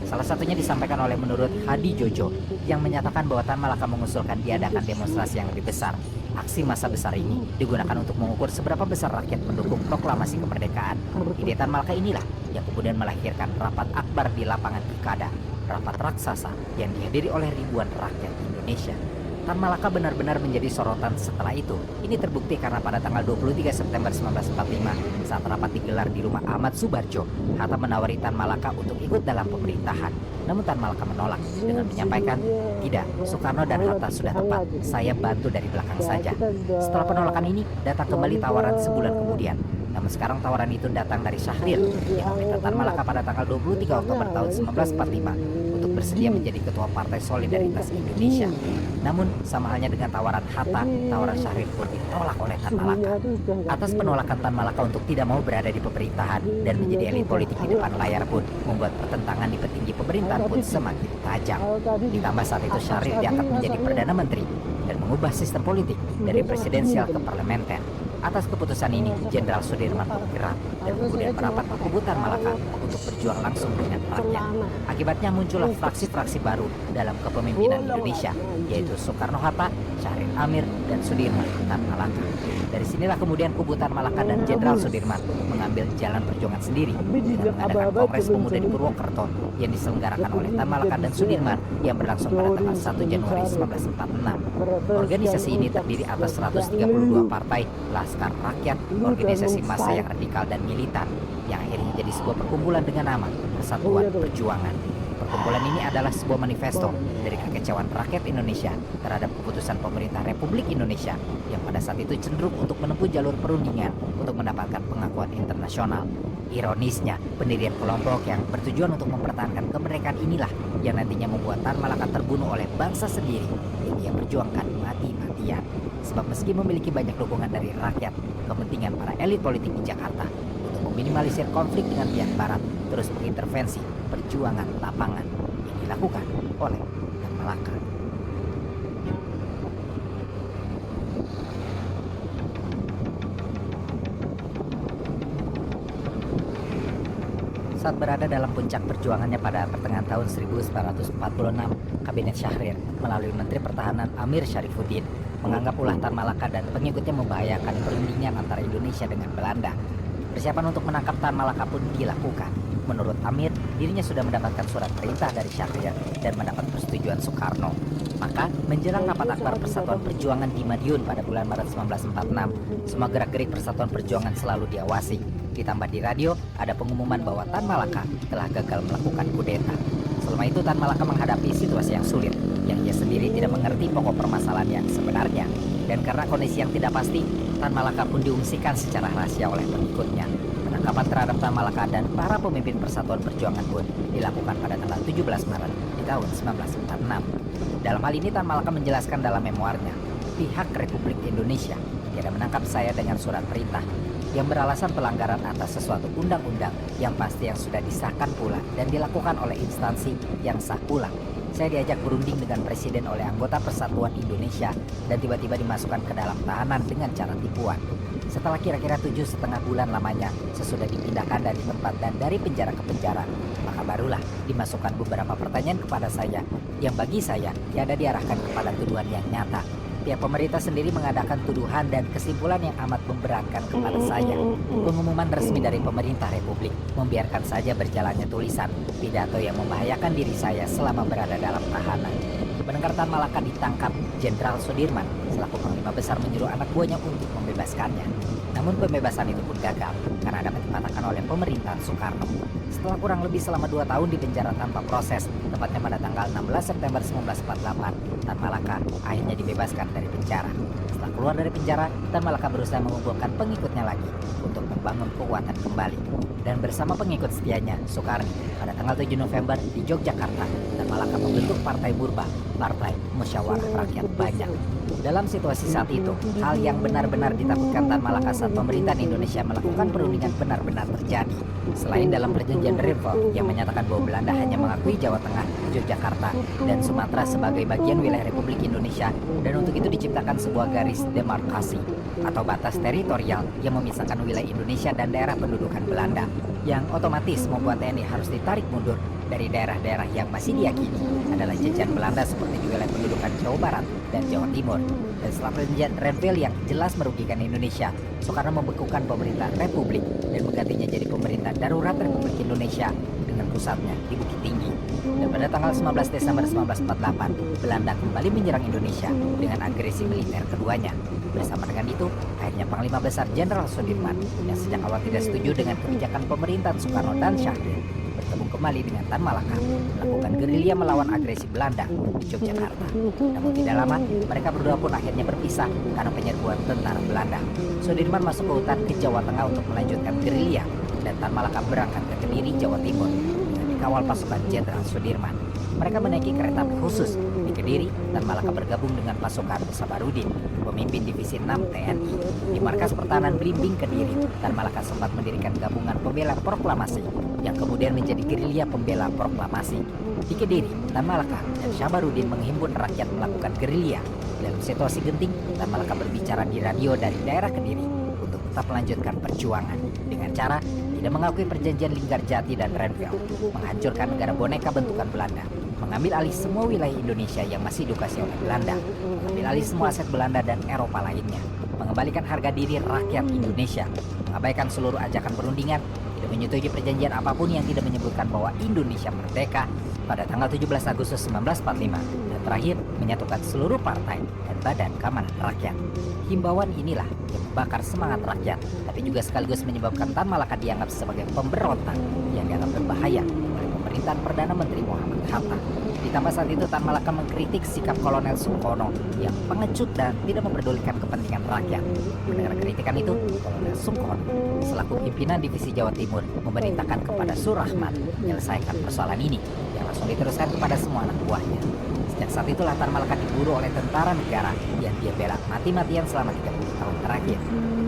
Salah satunya disampaikan oleh menurut Hadi Jojo yang menyatakan bahwa Tan Malaka mengusulkan diadakan demonstrasi yang lebih besar. Aksi massa besar ini digunakan untuk mengukur seberapa besar rakyat mendukung proklamasi kemerdekaan. Ide Tan Malaka inilah yang kemudian melahirkan rapat akbar di lapangan Kikada, rapat raksasa yang dihadiri oleh ribuan rakyat Indonesia. Tan Malaka benar-benar menjadi sorotan setelah itu. Ini terbukti karena pada tanggal 23 September 1945 saat rapat digelar di rumah Ahmad Subarjo, Hatta menawari Tan Malaka untuk ikut dalam pemerintahan. Namun Tan Malaka menolak dengan menyampaikan, "Tidak, Soekarno dan Hatta sudah tepat, saya bantu dari belakang saja." Setelah penolakan ini, datang kembali tawaran sebulan kemudian. Namun sekarang tawaran itu datang dari Syahrir yang meminta Tan Malaka pada tanggal 23 Oktober tahun 1945 untuk bersedia menjadi ketua Partai Solidaritas Indonesia. Namun sama halnya dengan tawaran Hatta, tawaran Syahrir pun ditolak oleh Tan Malaka. Atas penolakan Tan Malaka untuk tidak mau berada di pemerintahan dan menjadi elit politik di depan layar pun membuat pertentangan di petinggi pemerintahan pun semakin tajam. Ditambah saat itu Syahrir diangkat menjadi Perdana Menteri dan mengubah sistem politik dari presidensial ke parlementer. Atas keputusan ini, Jenderal Sudirman bergerak dan kemudian merapat ke kubu Tan Malaka untuk berjuang langsung dengan rakyat. Akibatnya muncullah fraksi-fraksi baru dalam kepemimpinan Indonesia, yaitu Soekarno-Hatta, Syahrir Amir, dan Sudirman Tan Malaka. Dari sinilah kemudian kubu Tan Malaka dan Jenderal Sudirman mengambil jalan perjuangan sendiri dengan mengadakan Kongres Pemuda di Purwokerto yang diselenggarakan oleh Tan Malaka dan Sudirman yang berlangsung pada tanggal 1 Januari 1946. Organisasi ini terdiri atas 132 partai, Laskar Rakyat, organisasi massa yang radikal dan militan, yang akhirnya jadi sebuah perkumpulan dengan nama Persatuan Perjuangan. Perkumpulan ini adalah sebuah manifesto dari kekecewaan rakyat Indonesia terhadap keputusan pemerintah Republik Indonesia yang pada saat itu cenderung untuk menempuh jalur perundingan untuk mendapatkan pengakuan internasional. Ironisnya, pendirian kelompok yang bertujuan untuk mempertahankan kemerdekaan inilah yang nantinya membuat Tan Malaka terbunuh oleh bangsa sendiri yang ia perjuangkan mati-matian. Sebab meski memiliki banyak dukungan dari rakyat, kepentingan para elit politik di Jakarta untuk meminimalisir konflik dengan pihak Barat terus mengintervensi perjuangan lapangan yang dilakukan oleh Tan Malaka. Saat berada dalam puncak perjuangannya pada pertengahan tahun 1946, Kabinet Syahrir melalui Menteri Pertahanan Amir Syarifuddin menganggap ulah Tan Malaka dan pengikutnya membahayakan perundingan antara Indonesia dengan Belanda. Persiapan untuk menangkap Tan Malaka pun dilakukan. Menurut Amir, dirinya sudah mendapatkan surat perintah dari Syahrir dan mendapat persetujuan Soekarno. Maka, menjelang rapat akbar Persatuan Perjuangan di Madiun pada bulan Maret 1946, semua gerak-gerik Persatuan Perjuangan selalu diawasi. Ditambah di radio, ada pengumuman bahwa Tan Malaka telah gagal melakukan kudeta. Selama itu Tan Malaka menghadapi situasi yang sulit, yang ia sendiri tidak mengerti pokok permasalahan yang sebenarnya. Dan karena kondisi yang tidak pasti, Tan Malaka pun diungsikan secara rahasia oleh pengikutnya. Penangkapan terhadap Tan Malaka dan para pemimpin Persatuan Perjuangan pun dilakukan pada tanggal 17 Maret di tahun 1946. Dalam hal ini Tan Malaka menjelaskan dalam memoarnya, pihak Republik Indonesia tidak menangkap saya dengan surat perintah yang beralasan pelanggaran atas sesuatu undang-undang yang pasti yang sudah disahkan pula dan dilakukan oleh instansi yang sah pula. Saya diajak berunding dengan presiden oleh anggota Persatuan Indonesia dan tiba-tiba dimasukkan ke dalam tahanan dengan cara tipuan. Setelah kira-kira 7,5 bulan lamanya, sesudah dipindahkan dari tempat dan dari penjara ke penjara, maka barulah dimasukkan beberapa pertanyaan kepada saya yang bagi saya tiada diarahkan kepada tuduhan yang nyata. Pihak pemerintah sendiri mengadakan tuduhan dan kesimpulan yang amat memberatkan kepada saya. Pengumuman resmi dari pemerintah Republik membiarkan saja berjalannya tulisan pidato yang membahayakan diri saya selama berada dalam tahanan. Mendengar Tan Malaka ditangkap, Jenderal Sudirman selaku Panglima Besar menyuruh anak buahnya untuk membebaskannya. Namun pembebasan itu pun gagal karena dapat dipatahkan oleh pemerintahan Soekarno. Setelah kurang lebih selama 2 tahun di penjara tanpa proses, tepatnya pada tanggal 16 September 1948, Tan Malaka akhirnya dibebaskan dari penjara. Setelah keluar dari penjara, Tan Malaka berusaha mengumpulkan pengikutnya lagi untuk membangun kekuatan kembali. Dan bersama pengikut setianya, Soekarno, pada tanggal 7 November di Yogyakarta, Tan Malaka membentuk Partai Burba, Partai Musyawarah Rakyat Banyak. Dalam situasi saat itu, hal yang benar-benar ditakutkan Tan Malaka saat pemerintahan Indonesia melakukan perundingan benar-benar terjadi. Selain dalam perjanjian Revol yang menyatakan bahwa Belanda hanya mengakui Jawa Tengah, Yogyakarta, dan Sumatera sebagai bagian wilayah Republik Indonesia, dan untuk itu diciptakan sebuah garis demarkasi atau batas teritorial yang memisahkan wilayah Indonesia dan daerah pendudukan Belanda, yang otomatis membuat TNI harus ditarik mundur dari daerah-daerah yang masih diyakini adalah jajahan Belanda seperti di wilayah pendudukan Jawa Barat dan Jawa Timur. Dan setelah perjanjian Renville yang jelas merugikan Indonesia, Soekarno membekukan pemerintah Republik dan menggantinya jadi pemerintah darurat Republik Indonesia dengan pusatnya di Bukit Tinggi. Dan pada tanggal 19 Desember 1948, Belanda kembali menyerang Indonesia dengan agresi militer keduanya. Bersama dengan itu, akhirnya Panglima Besar Jenderal Sudirman yang sejak awal tidak setuju dengan kebijakan pemerintahan Soekarno dan Syahrir bergabung kembali dengan Tan Malaka melakukan gerilya melawan agresi Belanda di Yogyakarta. Namun tidak lama, mereka berdua pun akhirnya berpisah karena penyerbuan tentara Belanda. Sudirman masuk ke hutan ke Jawa Tengah untuk melanjutkan gerilya dan Tan Malaka berangkat ke Kediri, Jawa Timur dengan dikawal pasukan Jenderal Sudirman. Mereka menaiki kereta api khusus di Kediri dan Malaka bergabung dengan pasukan Sabarudin, pemimpin Divisi 6 TNI. Di markas pertahanan Blimbing Kediri, Tan Malaka sempat mendirikan gabungan pembela proklamasi yang kemudian menjadi gerilya pembela proklamasi. Di Kediri, Tan Malaka dan Sabarudin menghimpun rakyat melakukan gerilya. Dalam situasi genting, Tan Malaka berbicara di radio dari daerah Kediri untuk tetap melanjutkan perjuangan dengan cara tidak mengakui perjanjian Linggarjati dan Renville, menghancurkan negara boneka bentukan Belanda, mengambil alih semua wilayah Indonesia yang masih dikuasai oleh Belanda, mengambil alih semua aset Belanda dan Eropa lainnya, mengembalikan harga diri rakyat Indonesia, mengabaikan seluruh ajakan perundingan, tidak menyetujui perjanjian apapun yang tidak menyebutkan bahwa Indonesia merdeka pada tanggal 17 Agustus 1945, dan terakhir menyatukan seluruh partai dan badan keamanan rakyat. Himbauan inilah yang membakar semangat rakyat, tapi juga sekaligus menyebabkan Tan Malaka dianggap sebagai pemberontak yang dianggap berbahaya oleh pemerintahan Perdana Menteri Muhammad Hatta. Ditambah saat itu Tan Malaka mengkritik sikap Kolonel Soekarno yang pengecut dan tidak memperdulikan kepentingan rakyat. Mendengar kritikan itu, Kolonel Soekarno selaku pimpinan Divisi Jawa Timur memerintahkan kepada Surahman menyelesaikan persoalan ini yang langsung diteruskan kepada semua anak buahnya. Sejak saat itulah Tan Malaka diburu oleh tentara negara yang dia bela mati-matian selama 30 tahun terakhir.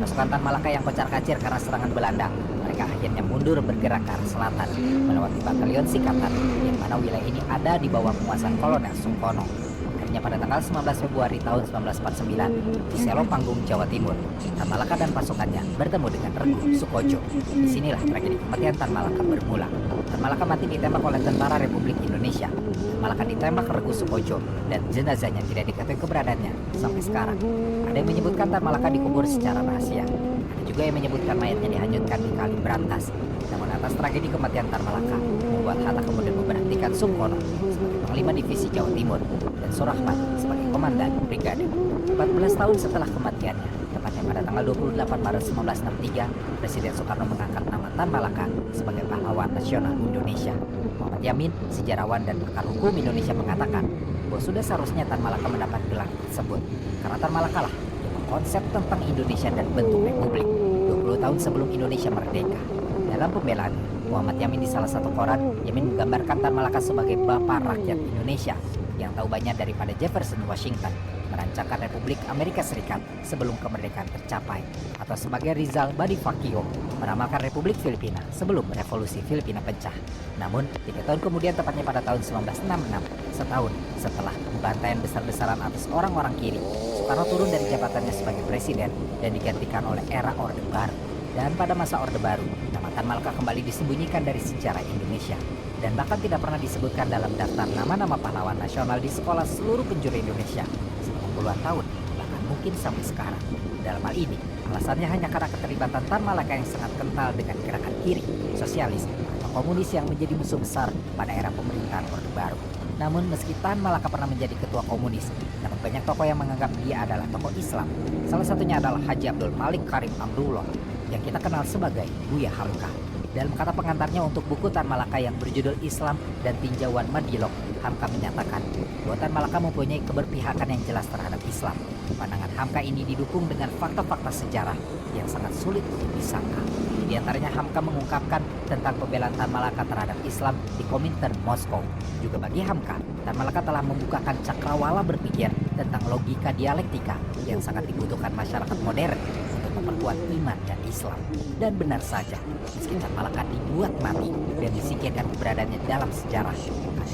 Pasukan Tan Malaka yang kocar-kacir karena serangan Belanda, mereka akhirnya mundur bergerak ke arah selatan melewati Batalion Sikatan yang mana wilayah ini ada di bawah penguasaan Kolonel Soekarno. Akhirnya tepatnya pada tanggal 19 Februari tahun 1949 di Selo Panggung, Jawa Timur. Tan Malaka dan pasukannya bertemu dengan Regu Sukojo. Disinilah tragedi kematian Tan Malaka bermula. Tan Malaka mati ditembak oleh Tentara Republik Indonesia. Tan Malaka ditembak Regu Sukojo dan jenazahnya tidak diketahui keberadaannya sampai sekarang. Ada yang menyebutkan Tan Malaka dikubur secara rahasia. Ada juga yang menyebutkan mayatnya dihanyutkan di Kali Brantas. Namun atas tragedi kematian Tan Malaka membuat Hatta kemudian memberhentikan Sungkono sebagai Panglima Divisi Jawa Timur dan Surahman sebagai Komandan Brigade. 14 tahun setelah kematiannya, tepatnya pada tanggal 28 Maret 1963, Presiden Soekarno mengangkat nama Tan Malaka sebagai pahlawan nasional Indonesia. Muhammad Yamin, sejarawan dan pakar hukum Indonesia mengatakan bahwa sudah seharusnya Tan Malaka mendapat gelar tersebut karena Tan Malaka lah yang mengkonsep tentang Indonesia dan bentuk republik 20 tahun sebelum Indonesia merdeka. Dalam pembelaan Muhammad Yamin di salah satu koran, Yamin menggambarkan Tan Malaka sebagai bapak rakyat Indonesia yang tahu banyak daripada Jefferson Washington merancangkan Republik Amerika Serikat sebelum kemerdekaan tercapai, atau sebagai Rizal Bonifacio meramalkan Republik Filipina sebelum Revolusi Filipina pecah. Namun, 3 tahun kemudian, tepatnya pada tahun 1966, setahun setelah pembantaian besar-besaran atas orang-orang kiri, Soekarno turun dari jabatannya sebagai presiden dan digantikan oleh era Orde Baru. Dan pada masa Orde Baru, nama Tan Malaka kembali disembunyikan dari sejarah Indonesia dan bahkan tidak pernah disebutkan dalam daftar nama-nama pahlawan nasional di sekolah seluruh penjuru Indonesia selama puluhan tahun, bahkan mungkin sampai sekarang. Dalam hal ini, alasannya hanya karena keterlibatan Tan Malaka yang sangat kental dengan gerakan kiri, sosialis, atau komunis yang menjadi musuh besar pada era pemerintahan Orde Baru. Namun meski Tan Malaka pernah menjadi ketua komunis, namun banyak tokoh yang menganggap dia adalah tokoh Islam. Salah satunya adalah Haji Abdul Malik Karim Amrullah yang kita kenal sebagai Buya Hamka. Dalam kata pengantarnya untuk buku Tan Malaka yang berjudul Islam dan Tinjauan Madilog, Hamka menyatakan bahwa Tan Malaka mempunyai keberpihakan yang jelas terhadap Islam. Pandangan Hamka ini didukung dengan fakta-fakta sejarah yang sangat sulit untuk disangka. Di antaranya Hamka mengungkapkan tentang pembelaan Tan Malaka terhadap Islam di Komintern Moskow. Juga bagi Hamka, Tan Malaka telah membukakan cakrawala berpikir tentang logika dialektika yang sangat dibutuhkan masyarakat modern untuk memperkuat iman dan Islam. Dan benar saja, meski Tan Malaka dibuat mati dan disingkirkan keberadaannya dalam sejarah,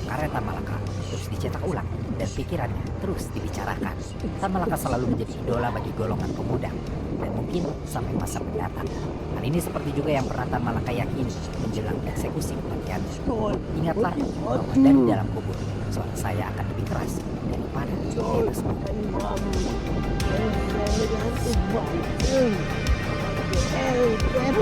karya Tan Malaka terus dicetak ulang dan pikirannya terus dibicarakan. Tan Malaka selalu menjadi idola bagi golongan pemuda dan mungkin sampai masa mendatang. Hal ini seperti juga yang pernah Tan Malaka yakini menjelang eksekusi kematiannya. Ingatlah bahwa dari dalam kubur suara saya akan lebih keras daripada di atas bumi. And